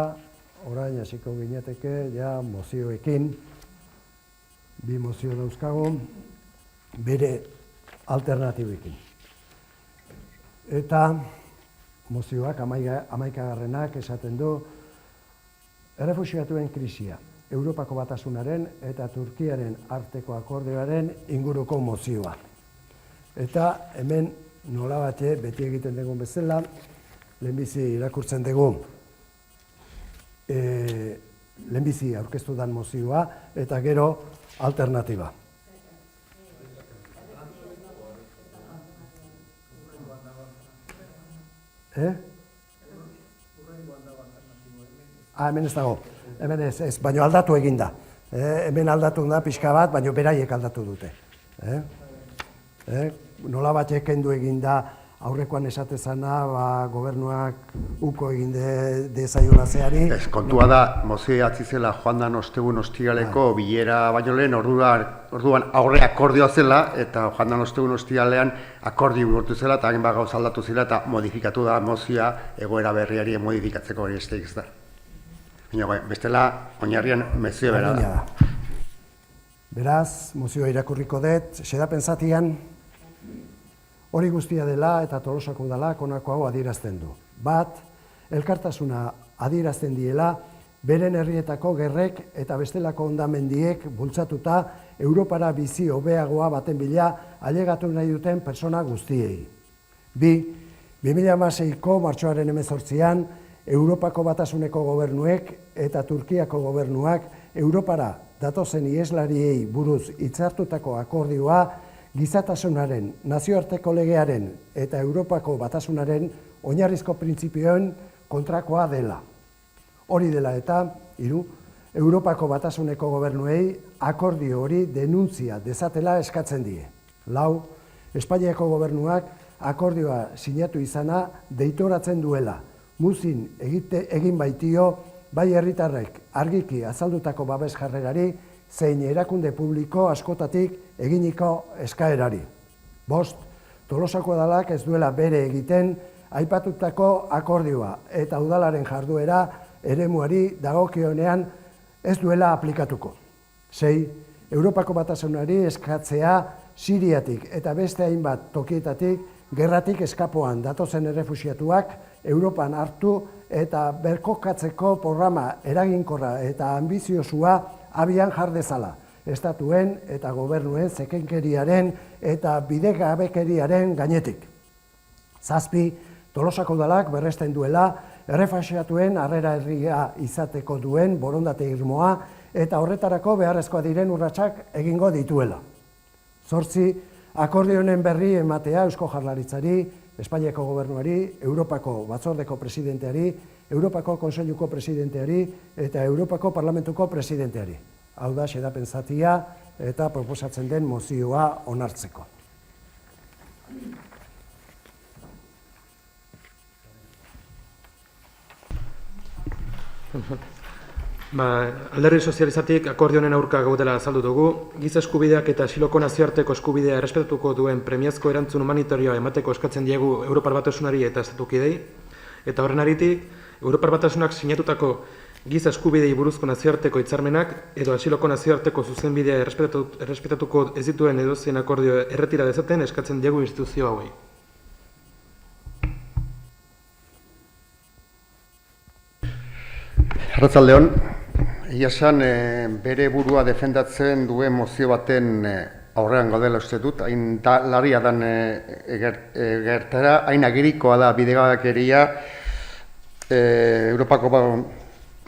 orain hasiko ginateke, ja mozioekin, bi mozio dauzkago, bere alternatibekin. Eta mozioak, 11. esaten du, errefuxiatuen krisia, Europako Batasunaren eta Turkiaren arteko akordioaren inguruko mozioa. Eta hemen nola bate beti egiten dugun bezala, lehenbizi irakurtzen dugu lehenbizi aurkeztu dan mozioa eta gero alternatiba. Hemen ez dago. Hemen ez, baino aldatu egin da. Hemen aldatu da pixka bat, baino beraiek aldatu dute. Nola bat kendu egin da aurrekoan esatezana, gobernuak uko egin dezaiola zeari. Ez, kontua da, mozio atzizela joan dan ostegun ostiraleko bilera baino lehen, orduan aurre akordioa zela, eta joan dan ostegun ostiralean akordio bihurtu zela, eta hain gauz aldatu zela, eta modifikatu da mozioa egoera berriari modifikatzeko hori esteik ez da. Bestela, oinarrian mezio bera da. Beraz, mozioa irakurriko dut, xedapen zatian, hori guztia dela eta Tolosako udalak honako hau adierazten du. Bat, elkartasuna adierazten diela, beren herrietako gerrek eta bestelako hondamendiek bultzatuta Europara bizi hobeagoa baten bila ailegatu nahi duten pertsona guztiei. Bi, 2016ko martxoaren 18an, Europako Batasuneko gobernuek eta Turkiako gobernuak Europara datozen ieslariei buruz hitzartutako akordioa gizatasunaren, nazioarteko legearen eta Europako Batasunaren oinarrizko printzipioen kontrakoa dela. Hori dela eta, 3, Europako Batasuneko gobernuei akordio hori denuntzia dezatela eskatzen die. 4, Espainiako gobernuak akordioa sinatu izana deitoratzen duela. Muzin egin baitio, bai herritarrek argiki azaldutako babes jarrerari, zein erakunde publiko askotatik eginiko eskaerari. 5, Tolosako udalak ez duela bere egiten aipatutako akordioa eta udalaren jarduera eremuari dagokionean ez duela aplikatuko. 6, Europako Batasunari eskatzea Siriatik eta beste hainbat tokietatik gerratik eskapoan datozen errefuxiatuak Europan hartu eta berkokatzeko programa eraginkorra eta anbiziozua abian jar dezala, estatuen eta gobernuen zekenkeriaren eta bidegabekeriaren gainetik. 7, Tolosako udalak berresten duela errefuxiatuen harrera herria izateko duen borondate irmoa eta horretarako beharrezkoa diren urratsak egingo dituela. 8, akordio honen berri ematea Eusko Jaurlaritzari, Espainiako gobernuari, Europako Batzordeko presidenteari, Europako Kontseiluko presidenteari eta Europako Parlamentuko presidenteari. Hau da, xedapen zatia eta proposatzen den mozioa onartzeko. Alderdi sozializatik akordio honen aurka gaudela azaldu dugu, giza eskubideak eta asiloko nazioarteko eskubidea errespetatuko duen premiazko erantzun humanitarioa emateko eskatzen diegu Europar Batasunari eta estatukidei, eta horren aritik, Europar Batasunak sinatutako giza eskubidei buruzko nazioarteko hitzarmenak edo asiloko nazioarteko zuzenbidea errespetatuko ez dituen edozein akordio erretira dezaten eskatzen diegu instituzio hauei. Arratsaldeon, egia esan bere burua defendatzen duen mozio baten aurrean gaudela uste dut, hain larria dan gertara, hain agirikoa da bidegabekeria Europako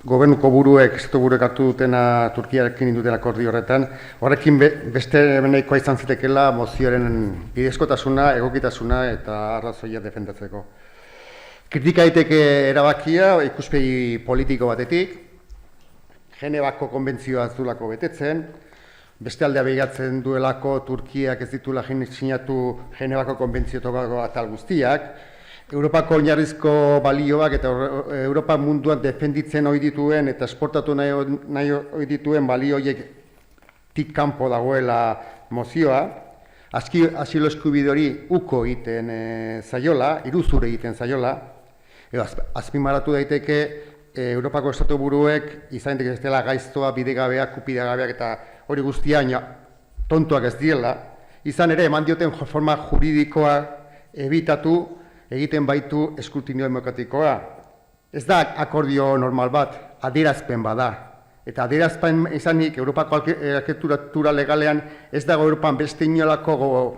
gobernuko buruek, estatu buruek hartu dutena Turkiarekin induten akordio horretan, horrekin beste beneikoa izan zitekela mozioaren bidezkotasuna, egokitasuna eta arrazoia defendatzeko. Kritika daiteke erabakia ikuspegi politiko batetik, Genevako konbentzioa ez duelako betetzen, beste aldea begiratzen duelako Turkiak ez ditula sinatu Genevako konbentziotako atal guztiak, Europako oinarrizko balioak eta Europa munduan defenditzen ohi dituen eta esportatu nahi ohi dituen balio horiek tik kanpo dagoela mozioa, asilo eskubide hori uko egiten zaiola, iruzur egiten zaiola, edo azpimarratu daiteke Europako estatu buruek izan daiteke ez dela gaiztoa, bidegabeak, kupidegabeak eta hori guztia tontoak ez diela, izan ere eman dioten forma juridikoa ebitatu egiten baitu eskrutinio demokratikoa. Ez da akordio normal bat, adierazpen bada. Eta adierazpen izanik Europako arkitektura legalean ez dago Europan beste inolako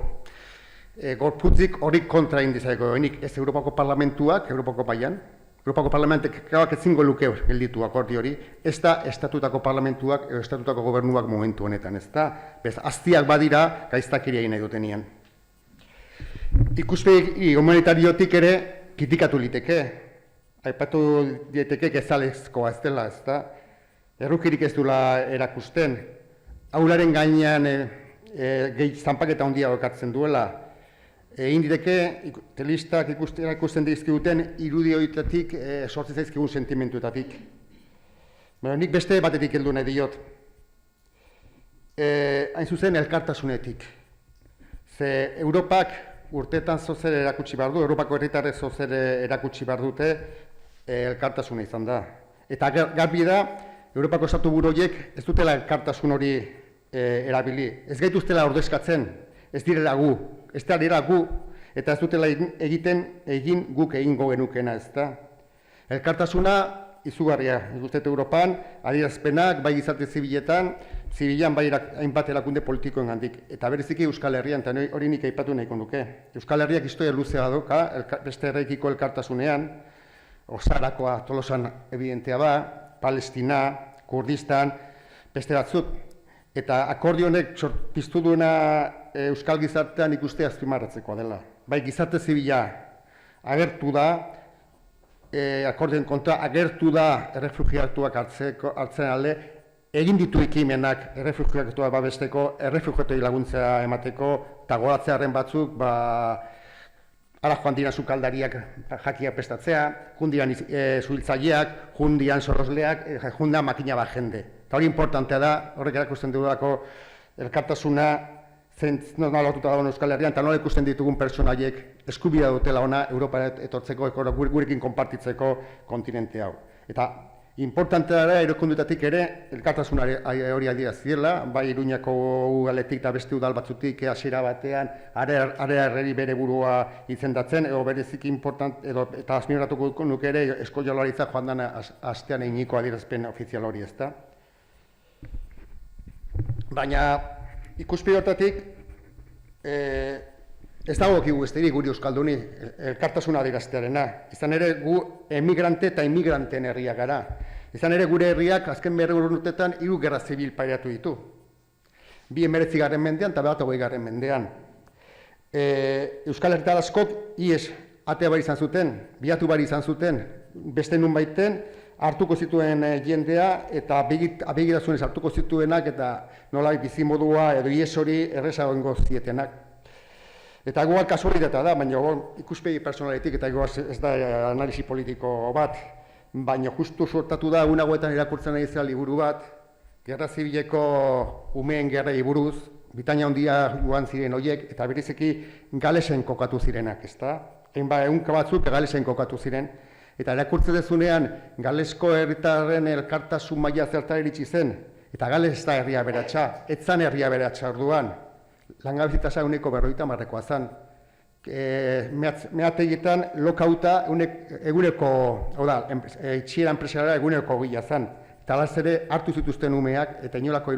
gorputzik hori kontra indizaiko. Ez Europako parlamentuak, Europako mailan, Europako parlamentek ezingo luke gelditu akordio hori, ez da estatutako parlamentuak edo estatutako gobernuak momentu honetan, ez da. Bez, aztiak badira gaiztakeria egin nahi dutenean. Ikuspegi humanitariotik ere kritikatu liteke, aipatu dieteke gezalezkoa ez dela, ez da. errukirik ez duela erakusten, aularen gainean gehi zanpaketa handia ekartzen duela, egin direke, telebistak ikusten dizkiguten irudi horietatik sortzen zaizkigun sentimentuetatik. Nik beste batetik heldu nahi diot. Hain zuzen elkartasunetik. Ze Europak urteetan zozer erakutsi behar du, Europako herritarrek zozer erakutsi behar dute elkartasuna izan da. Eta garbi da, Europako estatu buruiek ez dutela elkartasun hori erabili. Ez gaituztela ordezkatzen, ez direla gu, eta ez dutela egin guk egingo genukena, ez da. Elkartasuna izugarria, ez duzet Europan, adierazpenak, bai gizarte zibiletan bai hainbat erakunde politikoen gandik. Eta bereziki Euskal Herrian, eta hori nik aipatu nahiko nuke. Euskal Herriak historia luzea doka, beste errekiko elkartasunean, Osarakoa, Tolosan evidentea ba, Palestina, Kurdistan, beste batzuk. Eta akordionek piztu duena Euskal gizartean ikuste azpimarratzekoa dela. Bai gizarte zibila agertu da, akordioen kontra agertu da errefugiatuak hartzen alde, egin ditu ekimenak errefugiatuak babesteko, errefugiatuei laguntzea emateko, eta goratzearen batzuk, ara joan diran sukaldariak jakia prestatzea, jundian zuhiltzaileak, jundian zorrozleak, jundian makina bat jende. Eta hori importantea da, horrek erakusten dugulako elkartasuna, nola lotuta dagoen Euskal Herrian, eta nola ikusten ditugun pertsonaiek eskubidea dutela ona Europara etortzeko, gurekin konpartitzeko kontinente hau. Eta importantea da, erakundetatik ere, elkartasuna hori adierazziela, bai Iruñako udaletik eta beste udal batzutik hasiera batean, are bere burua izendatzen, edo bereziki eta azpimarratuko nuke ere, Eusko Jaurlaritza joan dena astean eginiko adierazpen ofizial hori, ezta. Baina, ikuspegi horretatik, ez dago ekigu besterik guri euskalduni elkartasuna adieraztearena. Izan ere gu emigrante eta imigranteen herria gara. Izan ere gure herriak azken 100 urtetan 3 gerra zibil pairatu ditu. 19. mendean eta 20. mendean. Euskal Herritar askok ies atea bari izan zuten, biatu bari izan zuten, beste nun baiten, hartuko zituen jendea eta abegirasunez hartuko zituenak eta nola bizimodua edo ies hori errezagoengo zietenak. Eta igual kasualitatea da, baina ikuspegi personaletik eta ez da analisi politiko bat, baina justu sortatu da egun hauetan irakurtzen ari zela liburu bat, Gerra Zibileko umeen gerrei buruz, Britainia Handia joan ziren horiek, eta bereziki Galesen kokatu zirenak, ezta? Ehunka batzuk Galesen kokatu ziren, eta irakurtzen dezunean Galesko herritarren elkartasun maila zertara iritsi zen, eta Gales ez da herria beratsa, ez zan herria beratsa orduan. Langabezi-tasa 50%koa zen. Meategietan lokauta eguneko, itxiera enpresara eguneko 20 zen. Eta alaz ere hartu zituzten umeak eta inolako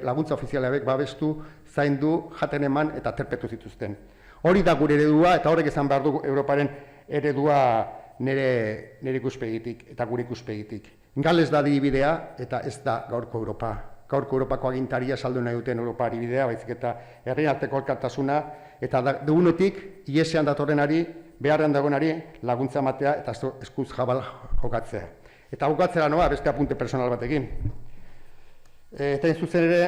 laguntza ofizialabek babestu, zaindu, jaten eman eta terpetu zituzten. Hori da gure eredua eta horrek izan behar du Europaren eredua nire ikuspegitik eta gure ikuspegitik. Gales da adibidea eta ez da gaurko Europa. Gaurko Europako agintaria saldu nahi duten Europa adibidea, baizik eta herrien arteko elkartasuna eta dugunetik iesean datorrenari, beharrean dagoenari laguntza ematea eta eskuz jabal jokatzea. Eta jokatzera noa beste apunte personal batekin. Eta zuzen ere,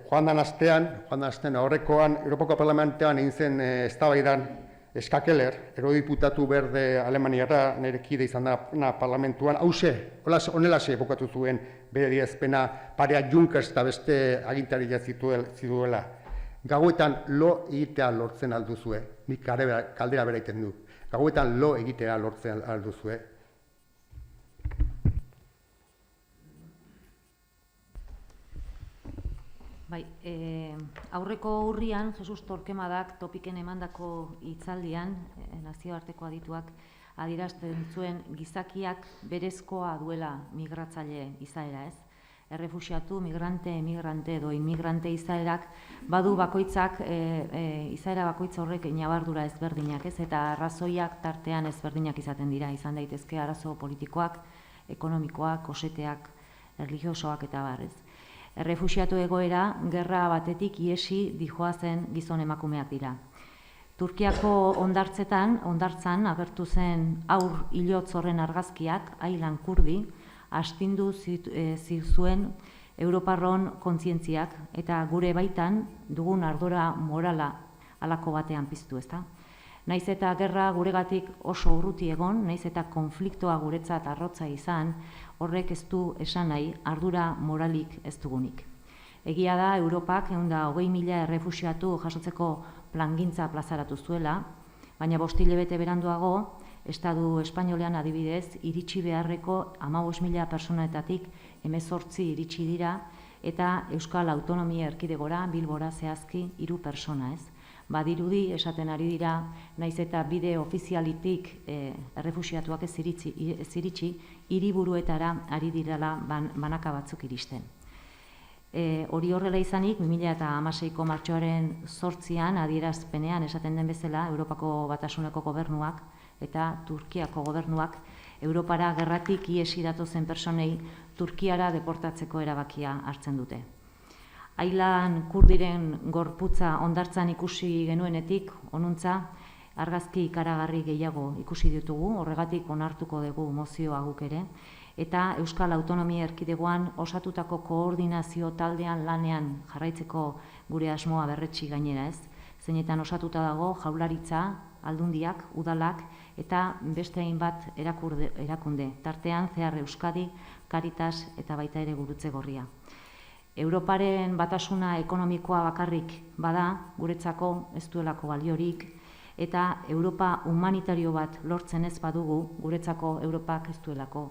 joan dan astean aurrekoan, Europako Parlamentean egin zen eztabaidan Ska Keller, eurodiputatu berde Alemaniarra, nire kide izan da parlamentuan, honelaxe bukatu zuen bere adierazpena parea Junkers eta beste agintaria zituela. Gauetan lo egitea lortzen alduzue, nik kaldera bera egiten du. Gauetan lo egitea lortzen alduzue. Bai, aurreko urrian, Jesus Torquemadak topiken emandako hitzaldian, nazioarteko adituak adierazten zuen gizakiak berezkoa duela migratzaile izaera, ez? Errefuxiatu, migrante, emigrante edo inmigrante izaerak badu bakoitzak, izaera bakoitza horrek nabardura ezberdinak, ez? Eta arrazoiak tartean ezberdinak izaten dira, izan daitezke arazo politikoak, ekonomikoak, koseteak, erlijiosoak eta barrez. Errefuxiatu egoera, gerra batetik iesi dijoazen gizon emakumeak dira. Turkiako hondartzan agertu zen aur hilotz horren argazkiak, Aylan Kurdi, astindu zuen Europarron kontzientziak eta gure baitan dugun ardura morala halako batean piztu, ezta? Naiz eta gerra guregatik oso urruti egon, naiz eta konfliktoa guretzat arrotza izan, horrek ez du esan nahi ardura moralik ez dugunik. Egia da, Europak 120.000 errefuxiatu jasotzeko plangintza plazaratu zuela, baina 5 hilabete beranduago, Estatu Espainolean adibidez, iritsi beharreko 15.000 pertsonetatik 18 iritsi dira, eta Euskal Autonomia Erkidegora, Bilbora zehazki 3 pertsona, ez? Badirudi, esaten ari dira, naiz eta bide ofizialitik errefuxiatuak ez iritsi, hiriburuetara ari direla banaka batzuk iristen. Hori horrela izanik, 2016ko martxoaren 8an adierazpenean esaten den bezala, Europako Batasuneko gobernuak eta Turkiako gobernuak Europara gerratik ihesi datozen pertsonei Turkiara deportatzeko erabakia hartzen dute. Ailan kurdiren gorputza hondartzan ikusi genuenetik, honuntza, argazki ikaragarri gehiago ikusi ditugu, horregatik onartuko dugu mozioa guk ere, eta Euskal Autonomia Erkidegoan osatutako koordinazio taldean lanean jarraitzeko gure asmoa berretsi gainera, ez? Zeinetan osatuta dago Jaurlaritza, Aldundiak, Udalak eta beste hainbat erakunde, tartean Zehar Euskadi, Caritas eta baita ere Gurutze Gorria. Europaren batasuna ekonomikoa bakarrik bada, guretzako ez duelako baliorik, eta Europa humanitario bat lortzen ez badugu, guretzako Europak ez duelako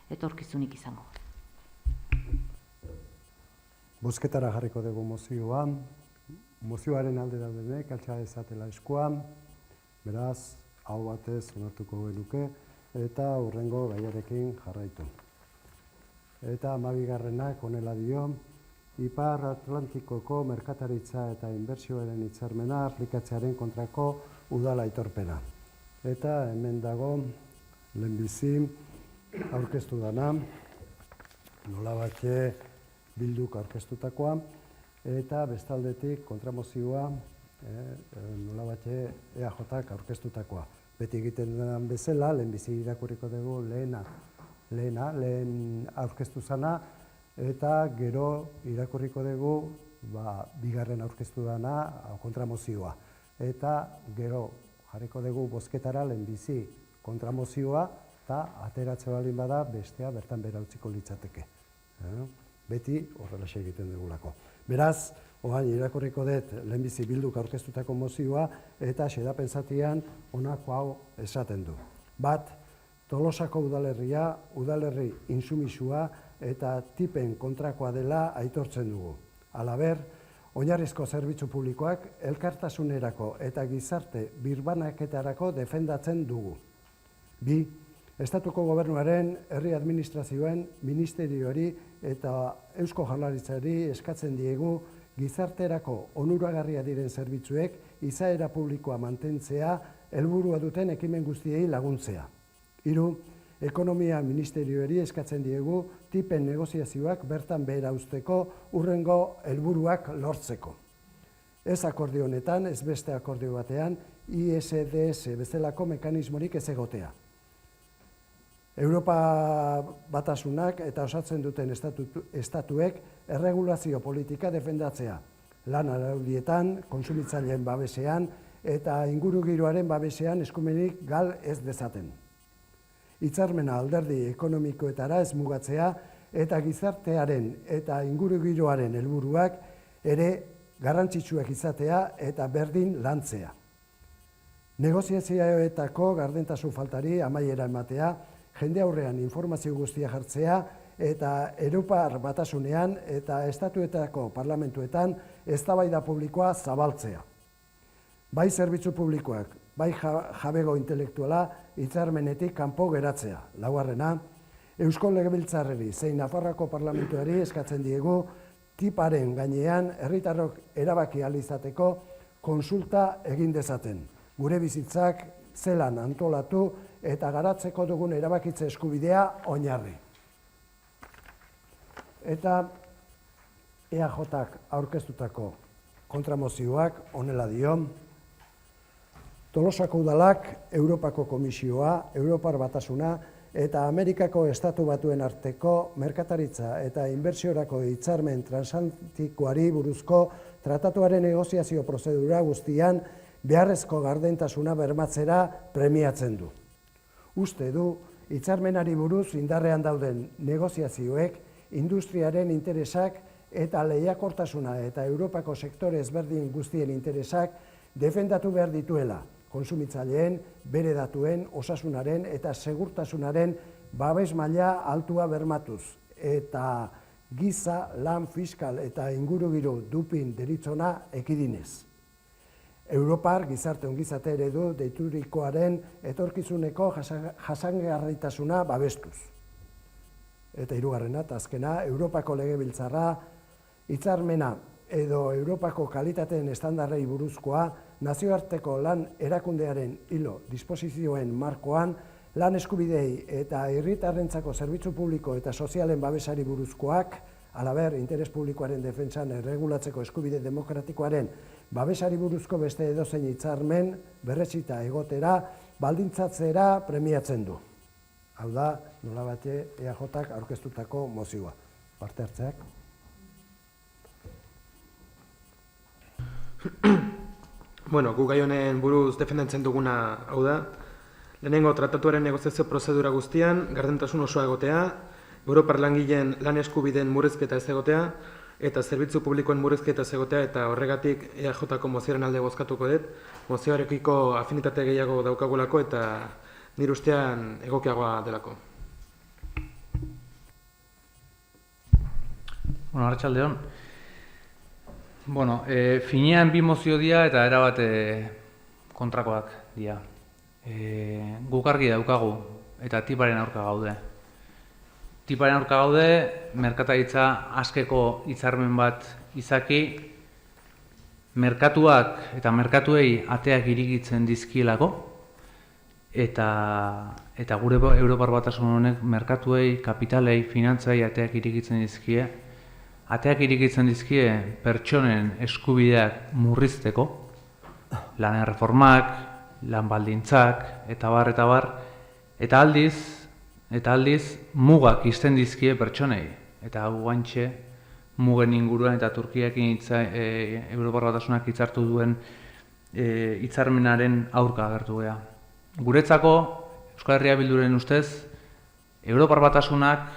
etorkizunik izango. Bozketara jarriko dugu mozioa. Mozioaren alde daudenek, altxa dezatela eskuan, beraz, hau batez onartuko genuke, eta hurrengo gaiarekin jarraitu. Eta 12. honela dio, Ipar Atlantikoko merkataritza eta inbertsioaren hitzarmena aplikatzearen kontrako udala aitorpena. Eta hemen dago lehenbizi aurkeztu dana, nolabatxe Bilduk aurkeztutakoa, eta bestaldetik kontramozioa nolabatxe EAJak aurkeztutakoa. Beti egiten den bezala, lehenbizi irakurriko dugu lehen aurkeztu zana, eta gero irakurriko dugu bigarren aurkeztu dana kontramozioa. Eta gero jarriko dugu bozketara lehenbizi kontramozioa, eta ateratze baldin bada bestea bertan bera utziko litzateke. Beti horrelaxe egiten dugulako. Beraz, orain irakurriko dut lehenbizi Bilduk aurkeztutako mozioa, eta xedapen zatian honako hau esaten du. Bat, Tolosako udalerria, udalerri intsumisua eta tipen kontrakoa dela aitortzen dugu. Halaber, oinarrizko zerbitzu publikoak elkartasunerako eta gizarte birbanaketarako defendatzen dugu. Bi, Estatuko Gobernuaren herri administrazioen ministerioari eta Eusko Jaurlaritzari eskatzen diegu gizarterako onuragarria diren zerbitzuek izaera publikoa mantentzea helburua duten ekimen guztiei laguntzea. 3. Ekonomia ministerioari eskatzen diegu tipen negoziazioak bertan behera uzteko hurrengo helburuak lortzeko. Ez akordio honetan, ez beste akordio batean, ISDS bezalako mekanismorik ez egotea. Europa Batasunak eta osatzen duten estatuek erregulazio politika defendatzea, lan araudietan, kontsumitzaileen babesean eta ingurugiroaren babesean eskumenik gal ez dezaten. Hitzarmena alderdi ekonomikoetara ez mugatzea eta gizartearen eta ingurugiroaren helburuak ere garrantzitsuak izatea eta berdin lantzea. Negoziazioetako gardentasun faltari amaiera ematea, jende aurrean informazio guztia jartzea eta Europar Batasunean eta estatuetako parlamentuetan eztabaida publikoa zabaltzea. Bai zerbitzu publikoak, bai jabego intelektuala hitzarmenetik kanpo geratzea. 4. Eusko Legebiltzarrari zein Nafarroako parlamentuari eskatzen diegu tiparen gainean herritarrok erabaki ahal izateko kontsulta egin dezaten. Gure bizitzak zelan antolatu eta garatzeko dugun erabakitze eskubidea oinarri. Eta EAJak aurkeztutako kontramozioak honela dio. Tolosako udalak, Europako Komisioa, Europar Batasuna eta Amerikako Estatu Batuen arteko merkataritza eta inbertsiorako hitzarmen transatlantikoari buruzko tratatuaren negoziazio prozedura guztian beharrezko gardentasuna bermatzera premiatzen du. Uste du, hitzarmenari buruz indarrean dauden negoziazioek industriaren interesak eta lehiakortasuna eta Europako sektore ezberdin guztien interesak defendatu behar dituela, kontsumitzaileen, bere datuen, osasunaren eta segurtasunaren babes maila altua bermatuz, eta giza, lan, fiskal eta ingurugiro dupin deritzona ekidinez. Europar gizarte ongizate eredu deiturikoaren etorkizuneko jasangarritasuna babestuz. Eta hirugarrena, eta azkena, Europako legebiltzarra hitzarmena edo Europako kalitateen estandarrei buruzkoa nazioarteko lan erakundearen hilo disposizioen markoan lan eskubidei eta herritarrentzako zerbitzu publiko eta sozialen babesari buruzkoak, halaber, interes publikoaren defentsan erregulatzeko eskubide demokratikoaren babesari buruzko beste edozein hitzarmen berretsita egotera baldintzatzera premiatzen du. Hau da, nolabait EAJak aurkeztutako mozioa. Parte hartzeak. Bueno, gu gai honen buruz defendatzen duguna hau da. Lehenengo tratatuaren negoziazio prozedura guztian, gardentasun osoa egotea, Europar langileen lan eskubideen murrizketa ez egotea, eta zerbitzu publikoen murrizketa ez egotea, eta horregatik EAJko mozioaren alde bozkatuko dut, mozioarekiko afinitate gehiago daukagulako eta nire ustean egokiagoa delako. Bueno, arratsalde on. Bueno, finean bi mozio dira eta erabat kontrakoak dira. Guk argi daukagu eta tiparen aurka gaude. Tiparen aurka gaude, merkataritza askeko hitzarmen bat izaki, merkatuak eta merkatuei ateak irigitzen dizkielako, eta gure Europar Batasun honek merkatuei, kapitalei, finantzai ateak irigitzen dizkie, ateak irigitzen dizkie pertsonen eskubideak murrizteko, lan erreformak, lan baldintzak, eta bar, eta aldiz mugak izten dizkie pertsonei. Eta hau guantxe mugen inguruan eta Turkiakin Europar Batasunak hitzartu duen hitzarmenaren aurka agertu gea. Guretzako, Euskal Herria Bilduren ustez, Europar Batasunak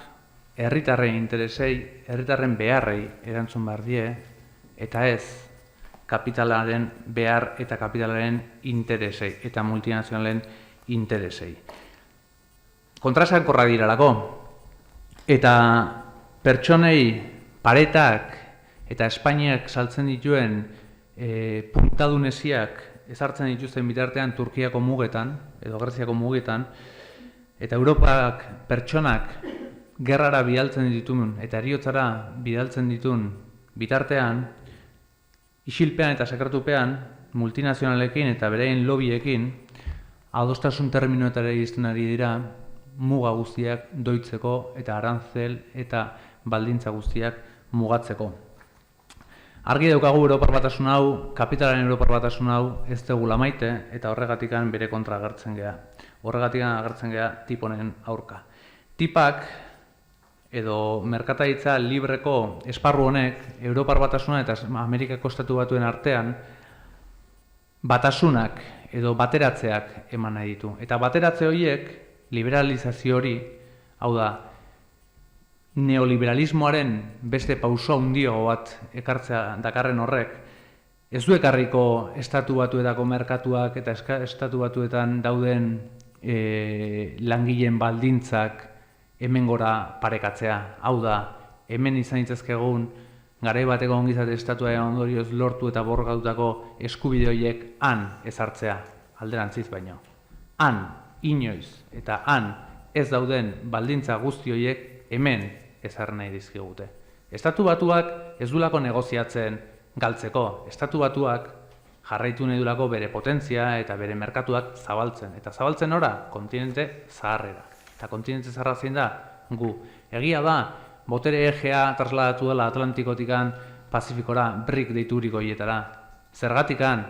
herritarren interesei, herritarren beharrei erantzun behar die, eta ez kapitalaren behar eta kapitalaren interesei, eta multinazionalen interesei. Kontraesankorrak direlako, eta pertsonei paretak eta Espainiak saltzen dituen puntadunesiak ezartzen dituzten bitartean Turkiako mugetan, edo Greziako mugetan, eta Europak pertsonak gerrara bidaltzen ditun eta heriotzara bidaltzen ditun bitartean, isilpean eta sekretupean, multinazionalekin eta bereien lobiekin, adostasun terminoetara iristen ari dira, muga guztiak doitzeko eta arantzel eta baldintza guztiak mugatzeko. Argi daukagu Europar Batasun hau, kapitalaren Europar Batasun hau ez dugula maite eta horregatikan bere kontra agertzen gea. Horregatikan agertzen gea tiponen aurka. Tipak edo merkataritza libreko esparru honek Europar Batasuna eta Amerikako Estatu Batuen artean batasunak edo bateratzeak eman nahi ditu. Eta bateratze horiek, liberalizazio hori, hau da, neoliberalismoaren beste pauso handiago bat ekartzea dakarren horrek, ez du ekarriko Estatu Batuetako merkatuak eta Estatu Batuetan dauden langileen baldintzak hemen gora parekatzea. Hau da, hemen izan ditzazkegun garai bateko ongizate estatuaren ondorioz lortu eta borrogatutako eskubide horiek han ezartzea, alderantziz baino. Han, inoiz, eta han ez dauden baldintza guzti horiek hemen ezar nahi dizkigute. Estatu Batuak ez dulako negoziatzen galtzeko. Estatu Batuak jarraitu nahi dulako bere potentzia eta bere merkatuak zabaltzen. Eta zabaltzen ora, kontinente zaharrera. Eta kontinente zaharra zein da, gu. Egia da, botere egea trasladatu dela Atlantikotikan Pazifikora BRIC deituriko hietara. Zergatikan,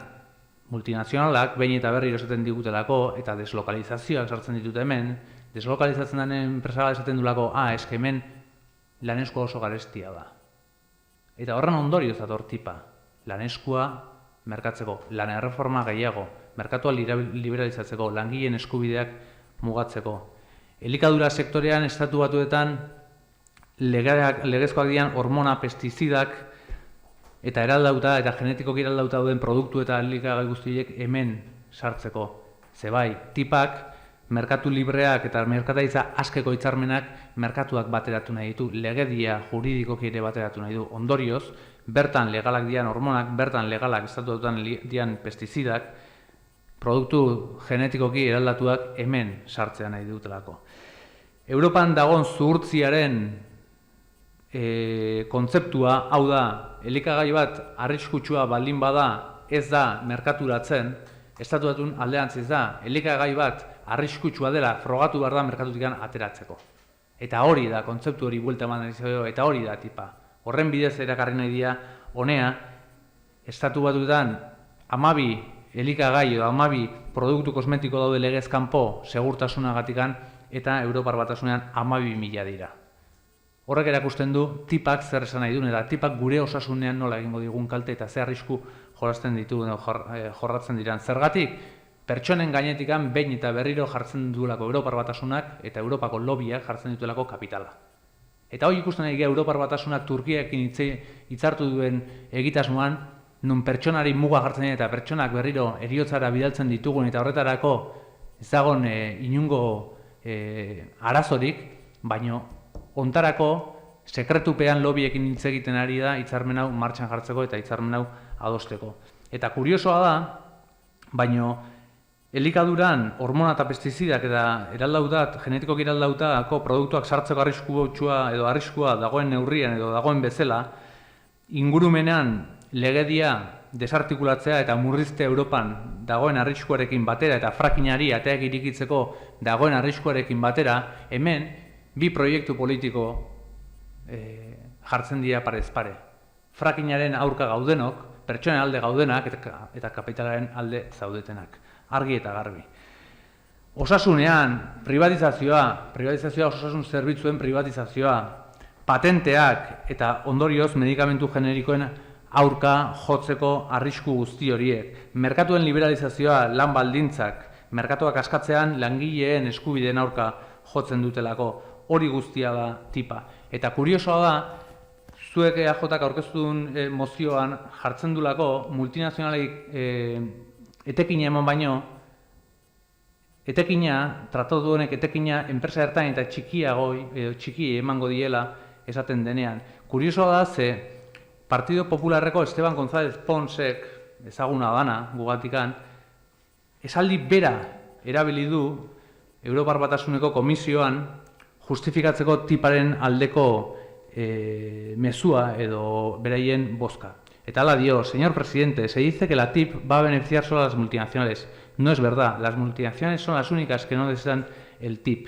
multinazionalak behin eta berri erosaten digutelako eta deslokalizazioak sartzen ditut hemen, deslokalizatzen den enpresa bat esaten dulako, eske hemen laneskua oso garestia da. Eta horren ondorioz dator tipa, laneskua merkatzeko, lan erreforma gehiago, merkatua liberalizatzeko, langileen eskubideak mugatzeko. Elikadura sektorean estatu batuetan legezkoak dian hormona, pestizidak eta eraldauta eta genetikoki eraldauta dauden produktu eta elikagai guztiek hemen sartzeko. Zebai, tipak merkatu libreak eta merkataritza askeko hitzarmenak merkatuak bateratu nahi ditu, legedia juridikoki ere bateratu nahi du. Ondorioz, bertan legalak dian hormonak, bertan legalak estatuetan dian pestizidak, produktu genetikoki eraldatuak hemen sartzea nahi dutelako. Europan dagoen zuhurtziaren kontzeptua, hau da, elikagai bat arriskutsua baldin bada ez da merkaturatzen, estatuatun alderantziz da, elikagai bat arriskutsua dela frogatu behar da merkatutik ateratzeko. Eta hori da, kontzeptu hori buelta eman dizio, eta hori da tipa. Horren bidez erakarri nahi dira, honea, estatu batuetan 12 elikagai edo 12 produktu kosmetiko daude legez kanpo segurtasunagatikan eta Europar Batasunean 12.000 dira. Horrek erakusten du tipak zer esan nahi duen, eta tipak gure osasunean nola egingo digun kalte eta zer arrisku jorratzen ditu, jorratzen diran. Zergatik, pertsonen gainetikan behin eta berriro jartzen duelako Europar Batasunak eta Europako lobiak jartzen dituelako kapitala. Eta hori ikusten nahi Europar Batasunak Turkiarekin hitzartu duen egitasmoan, nun pertsonari muga jartzen dira eta pertsonak berriro heriotzara bidaltzen ditugun eta horretarako ez dagoen inungo arazorik, baino ontarako sekretupean lobiekin hitz egiten ari da hitzarmen hau martxan jartzeko eta hitzarmen hau adosteko. Eta kuriosoa da, baino elikaduran hormona eta pestizidak eta eraldautat, genetikoki eraldautako produktuak sartzeko arriskua dagoen neurrian edo dagoen bezala, ingurumenean legedia desartikulatzea eta murriztea Europan dagoen arriskuarekin batera eta frackingari ateak irikitzeko dagoen arriskuarekin batera, hemen bi proiektu politiko jartzen dira parez pare. Frackingaren aurka gaudenok, pertsonen alde gaudenak eta kapitalaren alde zaudetenak. Argi eta garbi. Osasunean, privatizazioa, osasun zerbitzuen privatizazioa, patenteak eta ondorioz medikamentu generikoen aurka jotzeko arrisku guzti horiek. Merkatuen liberalizazioa, lan baldintzak, merkatuak askatzean langileen eskubideen aurka jotzen dutelako, hori guztia da tipa. Eta kuriosoa da, zuek EAJak aurkeztu duen mozioan jartzen dulako multinazionalik etekina eman baino, tratatu honek etekina enpresa ertain eta txiki emango diela esaten denean. Kuriosoa da, ze Partido Popularreko Esteban González Ponsek, ezaguna dana gugatikan, esaldi bera erabili du Europar Batasuneko komisioan justifikatzeko tiparen aldeko mezua edo beraien bozka. Eta hala dio, señor presidente, se dice que la TIP va a beneficiar solo a las multinacionales. No es verdad, las multinacionales son las únicas que no necesitan el TIP.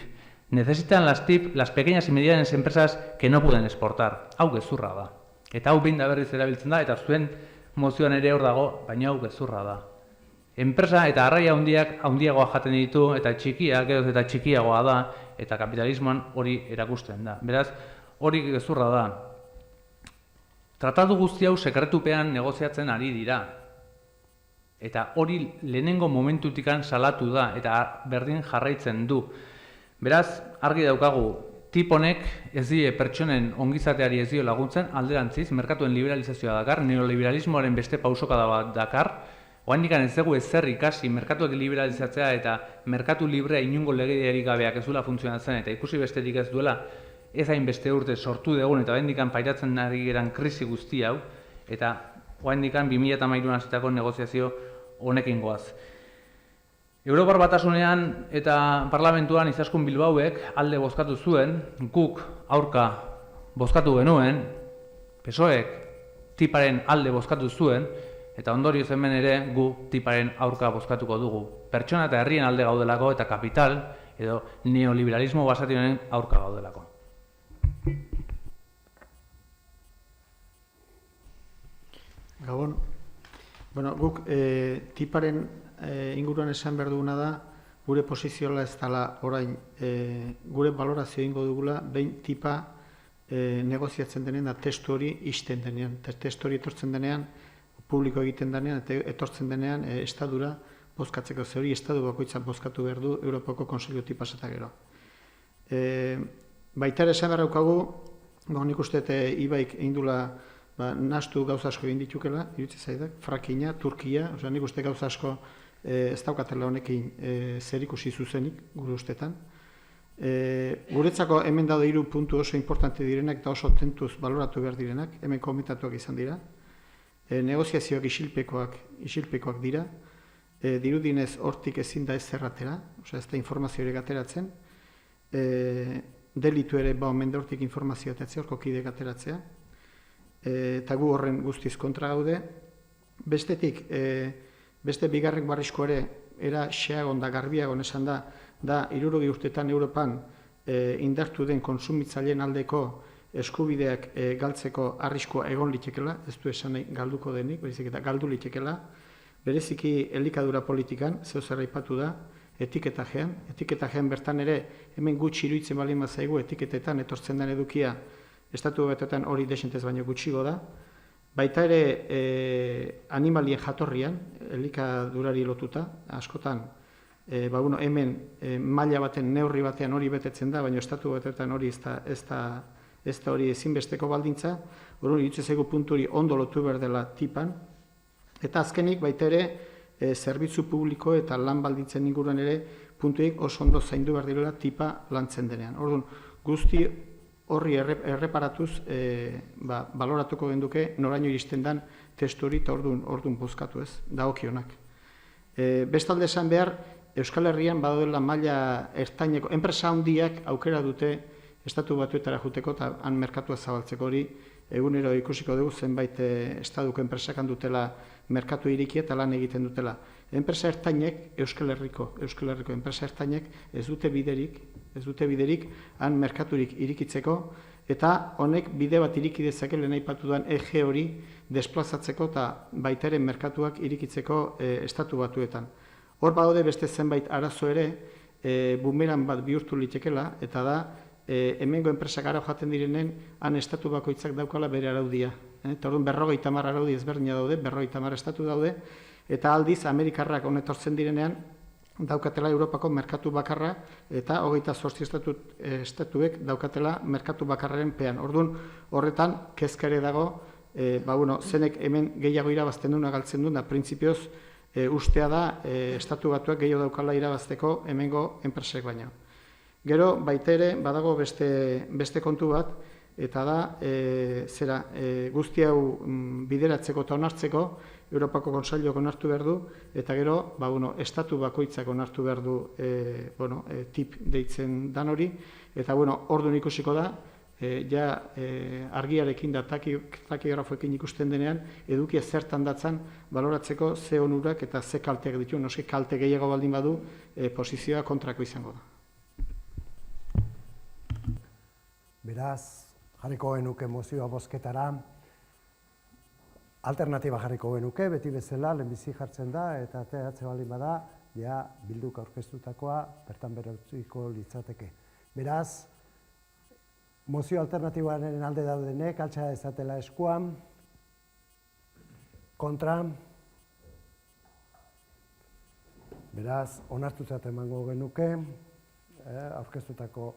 Necesitan las TIP las pequeñas y medianas empresas que no pueden exportar. Hau gezurra da. Eta hau behin da berriz erabiltzen da, eta zuen mozioan ere hor dago, baina hau gezurra da. Enpresa eta arraia handiagoa jaten ditu, eta txikiak edo eta txikiagoa da, eta kapitalismoan hori erakusten da. Beraz, hori gezurra da. Tratatu guzti hau sekretupean negoziatzen ari dira. Eta hori lehenengo momentutikan salatu da, eta berdin jarraitzen du. Beraz, argi daukagu, tip honek ez die pertsonen ongizateari ez dio laguntzen, alderantziz, merkatuen liberalizazioa dakar, neoliberalismoaren beste pausokada bat dakar, oraindik ez dugu ezer ikasi merkatuak liberalizatzea eta merkatu librea inungo legediarik gabeak ez duela funtzionatzen eta ikusi besterik ez duela ez hainbeste urte sortu dugun eta oraindik pairatzen ari geran krisi guzti hau eta oraindik 2013an hasitako negoziazio honekin goaz. Europar Batasunean eta parlamentuan Izaskun Bilbaoek alde bozkatu zuen, guk aurka bozkatu genuen, PSOEk tiparen alde bozkatu zuen, eta ondorioz hemen ere gu tiparen aurka bozkatuko dugu. Pertsona eta herrien alde gaudelako eta kapital edo neoliberalismo basatioaren aurka gaudelako. Gabon. Bueno, guk tiparen inguruan esan behar duguna da, gure posizioa ez dela orain gure balorazio egingo dugula behin tipa negoziatzen denean da testu hori ixten denean. Testu hori etortzen denean, publiko egiten denean, eta etortzen denean estadura bozkatzeko. Ze hori estadu bakoitzak bozkatu behar du Europako Kontseilutik pasata gero. Baita ere esan behar daukagu, nik uste Ibaik egin dula nahastu gauza asko egin ditukela, iruditzen zaidak, Frackinga, Turkia, nik uste gauza asko ez daukatela honekin zerikusi zuzenik, gure ustetan. Guretzako hemen daude 3 puntu oso importante direnak eta oso tentuz baloratu behar direnak, hemen komentatuak izan dira. Negoziazioak isilpekoak dira, dirudinez hortik ezin da ez zerratera, ez da informazio ere ateratzen, delitu ere omen hortik informazio atatzea, horko kideak ateratzea, eta gu horren guztiz kontra gaude. Bestetik, beste bigarren barrizko ere, era xeagon da, garbiagon esan da 60 urtetan Europan indartu den kontsumitzaileen aldeko eskubideak galtzeko arriskua egon litekela, ez du esan nahi galduko denik, berezik eta galdu litekela, bereziki elikadura politikan, zeu zer aipatu da, etiketajean bertan ere, hemen gutxi iruditzen baldin bazaigu etiketetan etortzen den edukia, estatu batetan hori desentez baino gutxigo da, baita ere animalien jatorrian, elikadurari lotuta, askotan, hemen maila baten, neurri batean hori betetzen da, baina estatu batetan hori ez da hori ezinbesteko baldintza, hori iruditzen zaigu puntu hori ondo lotu behar dela tipan, eta azkenik baita ere zerbitzu publiko eta lan baldintzen inguruan ere puntuik oso ondo zaindu behar direla tipa lantzen denean. Orduan, guzti horri erreparatuz baloratuko genduke noraino iristen den testu hori eta orduan bozkatu ez, dagokionak. Bestalde esan behar, Euskal Herrian badaudela maila ertaineko, enpresa handiak aukera dute estatu batuetara juteko eta han merkatua zabaltzeko hori, egunero ikusiko dugu zenbait estaduko enpresak dutela merkatu iriki eta lan egiten dutela. Enpresa ertainek, Euskal Herriko enpresa ertainek ez dute biderik han merkaturik irikitzeko eta honek bide bat iriki dezake lehen aipatu duan EG hori desplazatzeko eta baitaren merkatuak irikitzeko estatu batuetan. Hor badaude beste zenbait arazo ere, bumeran bat bihurtu litekela eta da hemengo enpresak ara jaten direnen han estatu bakoitzak daukala bere araudia. Eta orduan 50 araudi ezberdina daude, 50 estatu daude, eta aldiz Amerikarrak honetortzen direnean daukatela Europako merkatu bakarra eta 28 estatuek daukatela merkatu bakarraren pean. Orduan horretan kezka ere dago, zenek hemen gehiago irabazten duna galtzen duna, printzipioz ustea da estatu batuak gehiago daukala irabazteko hemengo enpresek baina. Gero, baita ere, badago beste kontu bat, eta da, guzti hau bideratzeko eta onartzeko, Europako Kontseiluak onartu behar du, eta gero, estatu bakoitzak onartu behar du tip deitzen dan hori, eta orduan ikusiko da, argiarekin da takigrafoekin ikusten denean, edukia zertan datzan baloratzeko ze onurak eta ze kalteak ditu, noski kalte gehiago baldin badu, posizioa kontrako izango da. Beraz, jarriko genuke mozioa bozketara, alternatiba jarriko genuke, beti bezala, lehenbizi jartzen da, eta ateratzen baldin bada, bilduk aurkeztutakoa, bertan bere utziko litzateke. Beraz, mozio alternatibaren alde daudenek, altxa ezatela eskuan, kontra, beraz, onartutzat emango genuke, aurkeztutako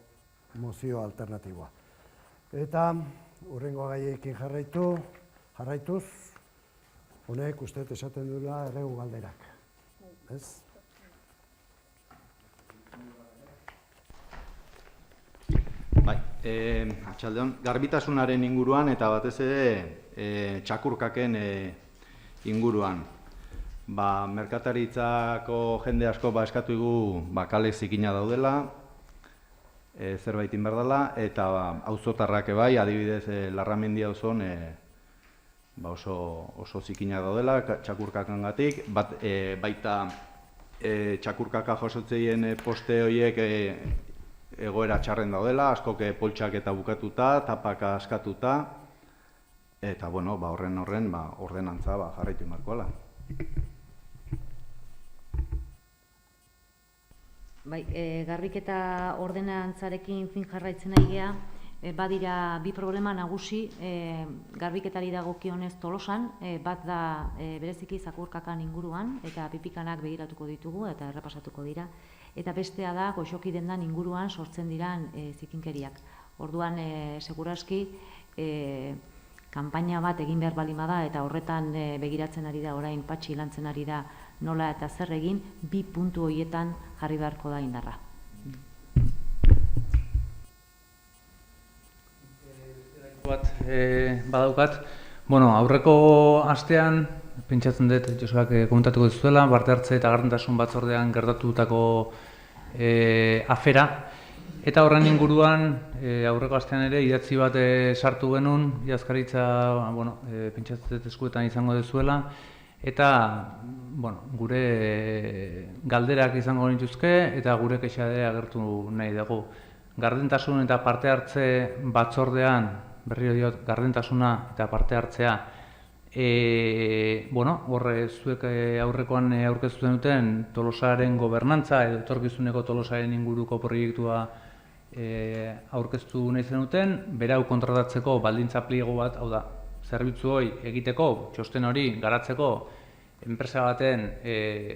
mozio alternatiboa. Eta, hurrengo gaiekin jarraituz, honek uste esaten duela erregu galderak. Ez? Bai, atxaldeon, garbitasunaren inguruan eta batez ere txakurkaken inguruan. Merkataritzako jende asko eskatu dugu kale zikina daudela, zerbaitin behar dela, eta auzotarrak bai, adibidez Larramendi auzon oso zikina daudela, txakurkakangatik, baita txakurkaka jasotzeien poste horiek egoera txarren daudela, askok poltsak eta bukatuta, tapaka askatuta, eta horren ordenantza jarraitu markoala. Bai, garbiketa ordenantzarekin fin jarraitzen ari gea, badira bi problema nagusi garbiketari dagokionez Tolosan, bat da bereziki zakurkakan inguruan eta pipikanak begiratuko ditugu eta errepasatuko dira, eta bestea da goxoki dendan inguruan sortzen diran zikinkeriak. Orduan, seguraski, kanpaina bat egin behar balima da eta horretan begiratzen ari da, orain Patxi lantzen ari da nola eta zer egin, bi puntu horietan jarri beharko da indarra. Badaukat, aurreko astean, pentsatzen dut, Josuak komentatuko dizuela, parte hartze eta gardentasun batzordean gertatutako afera, eta horren inguruan, aurreko astean ere, idatzi bat sartu genuen, idazkaritza, pentsatzen dut eskuetan izango dezuela, eta, gure galderak izango nituzke, eta gure kexade agertu nahi dugu. Gardentasun eta parte hartze batzordean, berriro diot, gardentasuna eta parte hartzea, horre zuek aurrekoan aurkeztu duten Tolosaren gobernantza edo etorkizuneko Tolosaren inguruko proiektua aurkeztu nahi zenuten, berau kontratatzeko baldintza pliego bat, hau da, zerbitzu hori egiteko, txosten hori garatzeko, enpresa baten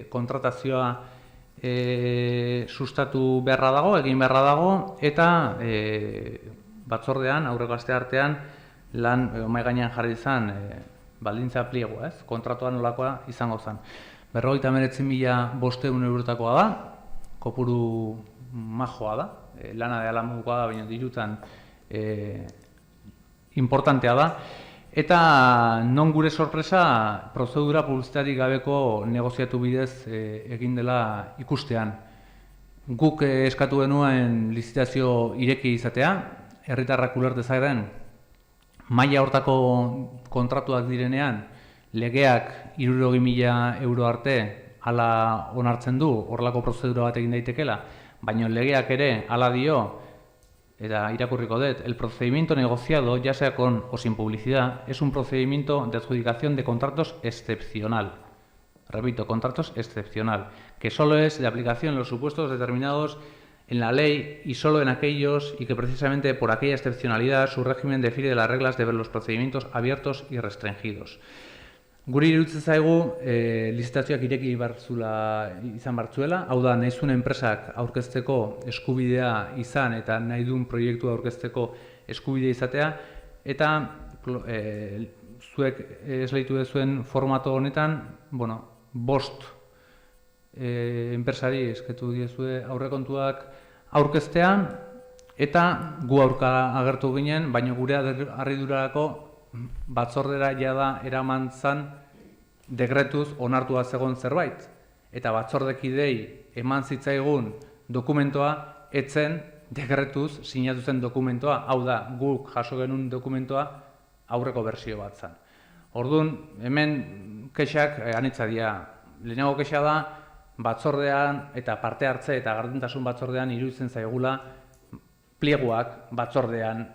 kontratazioa sustatu beharra dago, egin beharra dago, eta batzordean, aurreko aste artean, lan mahai gainean jarri izan baldintza pliegoa, kontratua nolakoa izango zen. 59.500 eurotakoa da, kopuru majoa da, lana de alamukoa da, baina dirutan importantea da, eta non gure sorpresa prozedura publizitarik gabeko negoziatu bidez egin dela ikustean. Guk eskatu genuen lizitazio ireki izatea, herritarrak uler dezaketen, maila hortako kontratuak direnean, legeak 60.000 euro arte hala onartzen du, horrelako prozedura bat egin daitekela, baina legeak ere hala dio, eta irakurriko dut, el procedimiento negociado, ya sea con o sin publicidad, es un procedimiento de adjudicación de contratos excepcional. Repito, contratos excepcional, que solo es de aplicación en los supuestos determinados en la ley y solo en aquellos y que precisamente por aquella excepcionalidad su régimen difiere de las reglas de los procedimientos abiertos y restringidos. Guri iruditzen zaigu lizitazioak ireki izan bartzuela, hau da, nahi zuen enpresak aurkezteko eskubidea izan eta nahi duen proiektua aurkezteko eskubidea izatea, eta zuek esleitu duzuen formato honetan, 5 enpresari eskatu diezue aurrekontuak aurkeztea, eta gu aurka agertu ginen, baina gure harridurarako batzordera jada eraman zan dekretuz onartua zegoen zerbait. Eta batzordekidei eman zitzaigun dokumentoa etzen dekretuz sinatu zen dokumentoa, hau da, guk jaso genuen dokumentoa aurreko bersio bat zan. Orduan, hemen kexak anitza dira. Lehenago kexa da, batzordean eta parte hartze eta gardentasun batzordean iruditzen zaigula pliegoak batzordean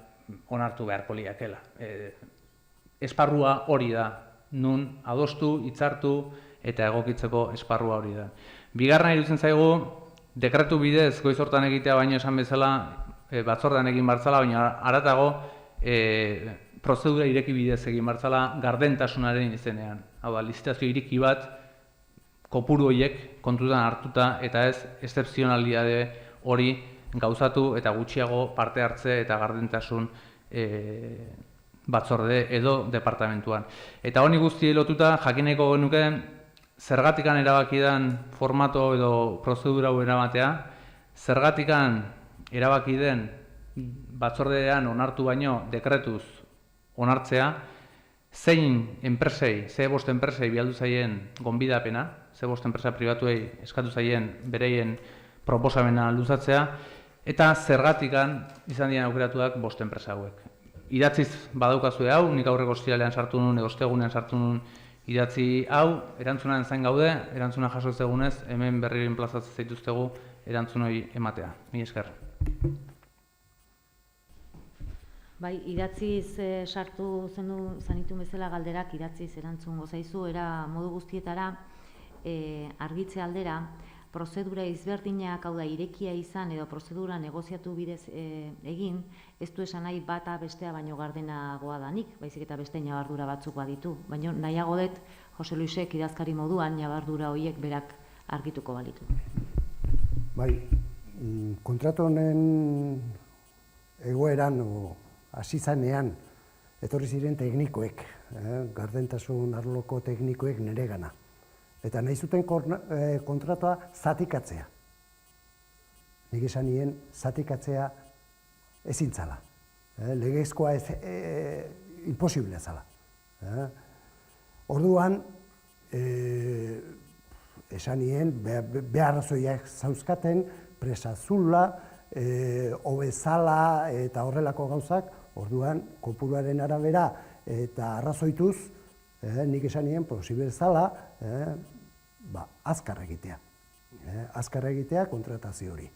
onartu beharko liakela. Esparrua hori da, nun adostu, hitzartu eta egokitzeko esparrua hori da. Bigarren iruditzen zaigu, dekretu bidez goiz hortan egitea baino esan bezala batzordean egin bartzala, baina haratago prozedura ireki bidez egin bartzala gardentasunaren izenean. Hau da, lizitazio ireki bat kopuru horiek kontutan hartuta eta ez excepzionalitate hori gauzatu eta gutxiago parte hartze eta gardentasun batzorde edo departamentuan. Eta honi guztiei lotuta jakineko genuke zergatikan erabakidan formato edo prozedura hau eramatea, zergatikan erabaki den batzordean onartu baino dekretuz onartzea, zein enpresei, ze 5 enpresei bialdu zaien gonbidapena, ze 5 enpresa pribatuei eskatu zaien bereien proposamena luzatzea, eta zergatikan izan diren aukeratuak 5 enpresa hauek. Idatziz badaukazue hau, nik aurreko ostiralean sartu nuen, edo ostegunean sartu nuen idatzi hau, erantzunan zain gaude, erantzuna jaso ez egunez, hemen berriren plazatzen zaituztegu erantzun hori ematea. Mila esker. Bai, idatziz sartu zanitu bezala galderak idatziz erantzun gozaizu, era modu guztietara argitze aldera, prozedura ezberdinak, hau da, irekia izan edo prozedura negoziatu bidez egin, ez du esan nahi bata bestea baino gardenagoa danik, baizik eta beste ñabardura batzuk baditu. Baina nahiago dut, Jose Luisek idazkari moduan ñabardura horiek berak argituko balitu. Bai, kontratu honen egoeran hasi zanean etorri ziren teknikoek, gardentasun arloko teknikoek niregana. Eta nahi zuten kontratua zatikatzea. Nik esan nien zatikatzea ezin zala. Legezkoa imposiblea zala. Orduan, esan nien, beharrazoiak zauzkaten, presa zula, obezala eta horrelako gauzak, orduan, kopuruaren arabera eta arrazoituz, nik esan nien, posible zala, azkar egitea. Azkar egitea kontratazio hori.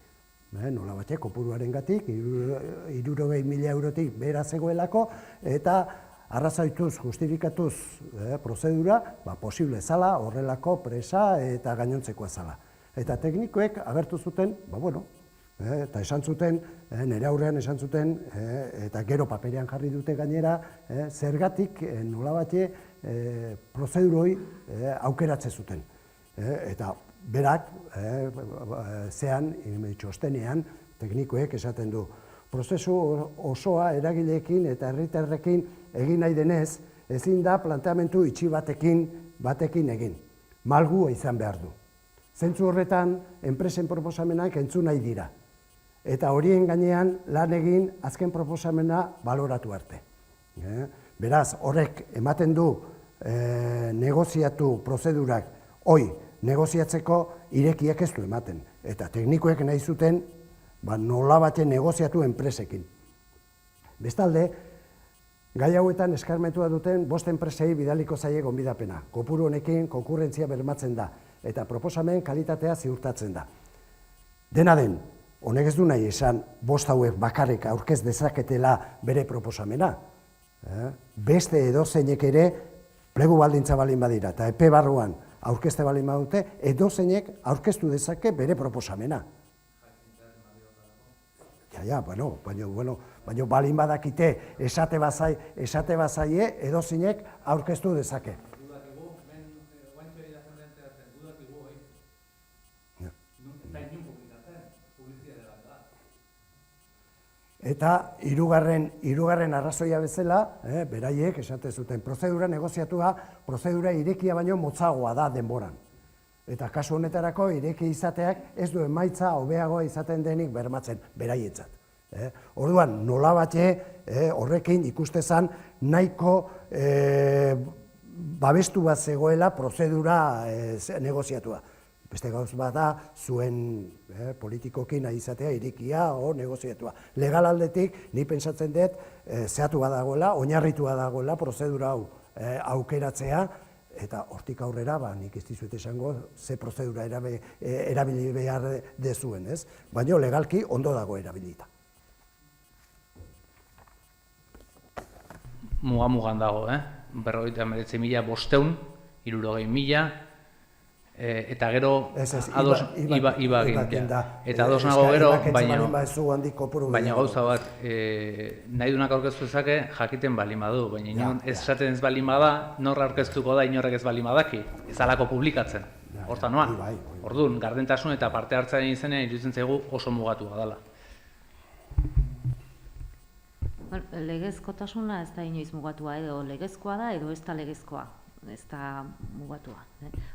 Nola batxe, kopuruaren gatik, 60.000 eurotik behera zegoelako, eta arrazoituz, justifikatuz prozedura, posible zala, horrelako presa eta gainontzekoa zala. Eta teknikoek agertu zuten, eta esan zuten, nire aurrean esan zuten, eta gero paperean jarri dute gainera, zergatik nola batxe prozeduroi aukeratze zuten. Eta berak, zean, txostenean, teknikoek esaten du, prozesu osoa eragileekin eta herritarrekin egin nahi denez, ezin da planteamendu itxi batekin egin. Malgua izan behar du. Zentzu horretan, enpresen proposamenak entzun nahi dira. Eta horien gainean lan egin azken proposamena baloratu arte. Beraz, horrek ematen du negoziatu prozedurak negoziatzeko irekiak ez du ematen. Eta teknikoek nahi zuten nola baten negoziatu enpresekin. Bestalde, gai hauetan eskarmentua duten 5 enpresei bidaliko zaie gonbidapena. Kopuru honekin konkurrentzia bermatzen da eta proposamen kalitatea ziurtatzen da. Dena den, honek ez du nahi esan 5 hauek bakarrik aurkez dezaketela bere proposamena. Beste edozeinek ere plegu baldintza balin badira eta epe barruan aurkezte balin badute, edozeinek aurkeztu dezake bere proposamena. Baina balin badakite esate bazaie edozeinek aurkeztu dezake. Eta hirugarren arrazoia bezala, beraiek esate zuten, prozedura negoziatua, prozedura irekia baino motzagoa da denboran. Eta kasu honetarako ireki izateak ez du emaitza hobeagoa izaten denik bermatzen, beraientzat. Orduan, nola batxe horrekin ikustezan nahiko babestu bat zegoela prozedura negoziatua. Beste gauz bat da, zuen politikoki nahi izatea irekia o negoziatua. Legal aldetik, ni pentsatzen dut, zehatu badagoela, oinarritua dagoela prozedura hau aukeratzea, eta hortik aurrera, nik ez dizuet esango, ze prozedura erabili behar dezuen, ez? Baina legalki ondo dago erabilita. Mugan dago, 59.500, 60.000, eta gero iba egin da. Eta ados nago gero, baina gauza bat, nahi dunak aurkeztu ezake jakiten balin badu, baina ez esaten ez balin bada, norra aurkeztuko da inorrek ez balin badaki, ez alako publikatzen, horta noa. Orduan, gardentasun eta parte hartzaren izenean iruditzen zaigu oso mugatua dela. Legezkotasuna ez da inoiz mugatua, edo legezkoa da, edo ez da legezkoa. Ez da mugatua.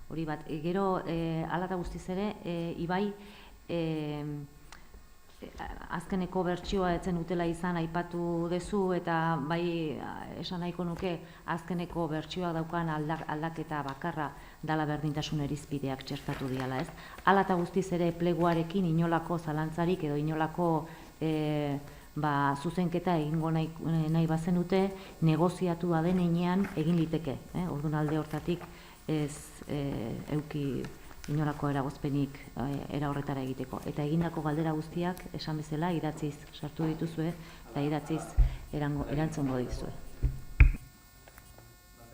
Hori bat, gero hala eta guztiz ere, Ibai, azkeneko bertsioa etzen utela izan aipatu dezu, eta bai esan nahiko nuke azkeneko bertsioak daukan aldaketa bakarra dala berdintasun irizpideak txertatu diala, ez? Hala eta guztiz ere pleguarekin inolako zalantzarik edo inolako zuzenketa egingo nahi bazenute, negoziatu da denean egin liteke. Orduan alde hortatik ez euki inolako eragozpenik era horretara egiteko. Eta egindako galdera guztiak, esan bezala, idatziz sartu dituzue, eta idatziz erantzungo dizue.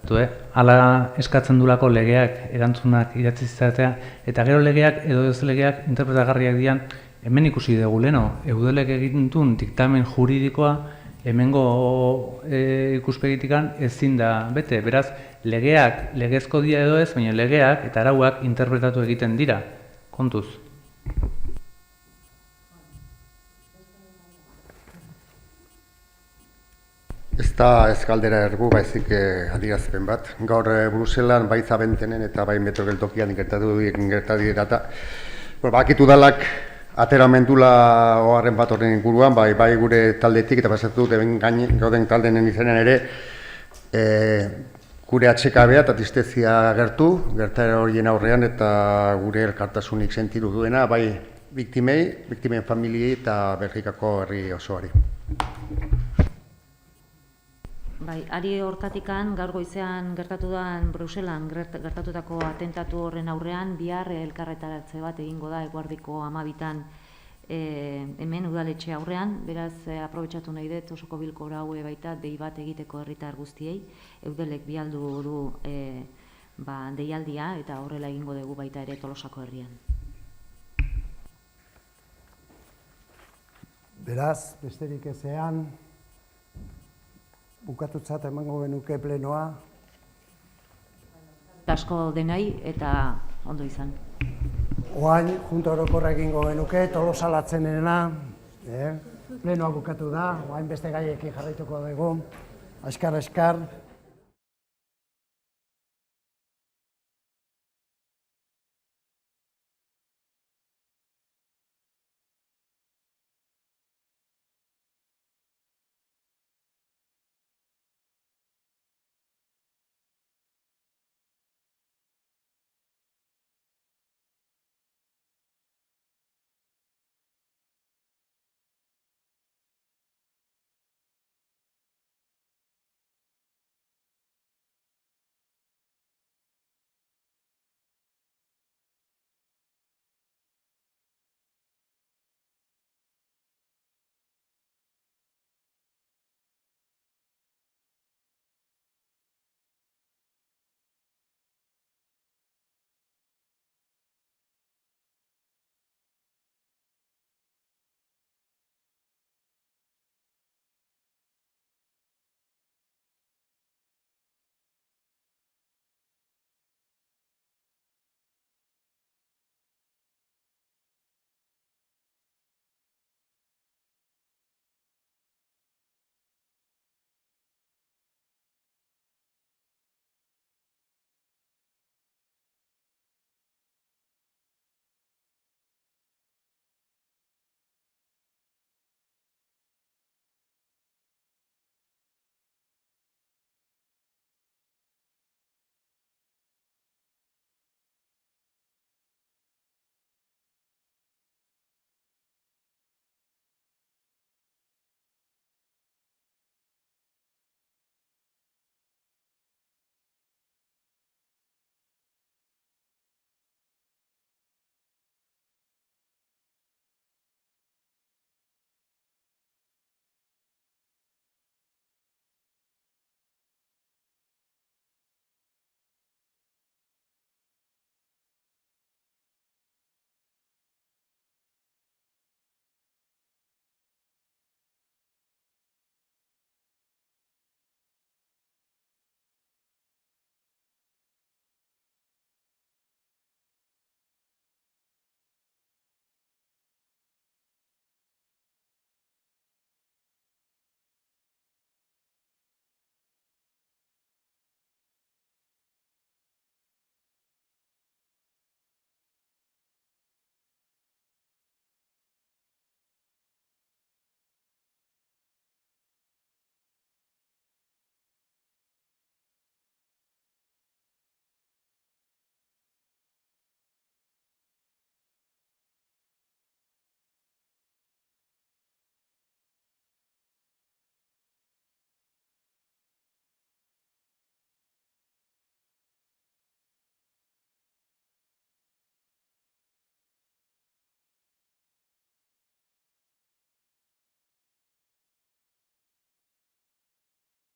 Hala eskatzen dulako legeak erantzunak idatzi izatea, eta gero legeak edo ez legeak interpretagarriak dian, hemen ikusi dugu leno, eudelek egin duen diktamen juridikoa hemengo ikuspegitikan ezin da bete. Beraz, legeak legezko dira edo ez, baina legeak eta arauak interpretatu egiten dira, kontuz. Ez da ez galdera ergu, baizik adierazpen bat. Gaur Bruselan, bai Zabentenen eta bai metro geltokian gertatu dira eta bakitu dalak atera mendula oharren bat horren inguruan, bai gure taldetik eta pasatu dut gauden taldenen izenean ere gure atxekabea eta tristezia gertara horien aurrean eta gure elkartasunik sentitu duena, bai biktimen familiei eta Belgikako herri osoari. Bai, ari hortatikan, gaur goizean gertatu den Bruselan gertatutako atentatu horren aurrean, bihar elkarretaratze bat egingo da eguerdiko 12 hemen udaletxe aurrean, beraz aprobetxatu nahi dut osoko bilkura haue baita dei bat egiteko herritar guztiei, eudelek bialdu du deialdia eta horrela egingo dugu baita ere Tolosako herrian. Beraz, besterik ezean, bukatutzat emango genuke plenoa. Asko denai eta ondo izan. Oain, junto orokorra egingo genuke, Tolosa latzenena, plenoa bukatu da, oain beste gaiekin jarraituko dugu, askar,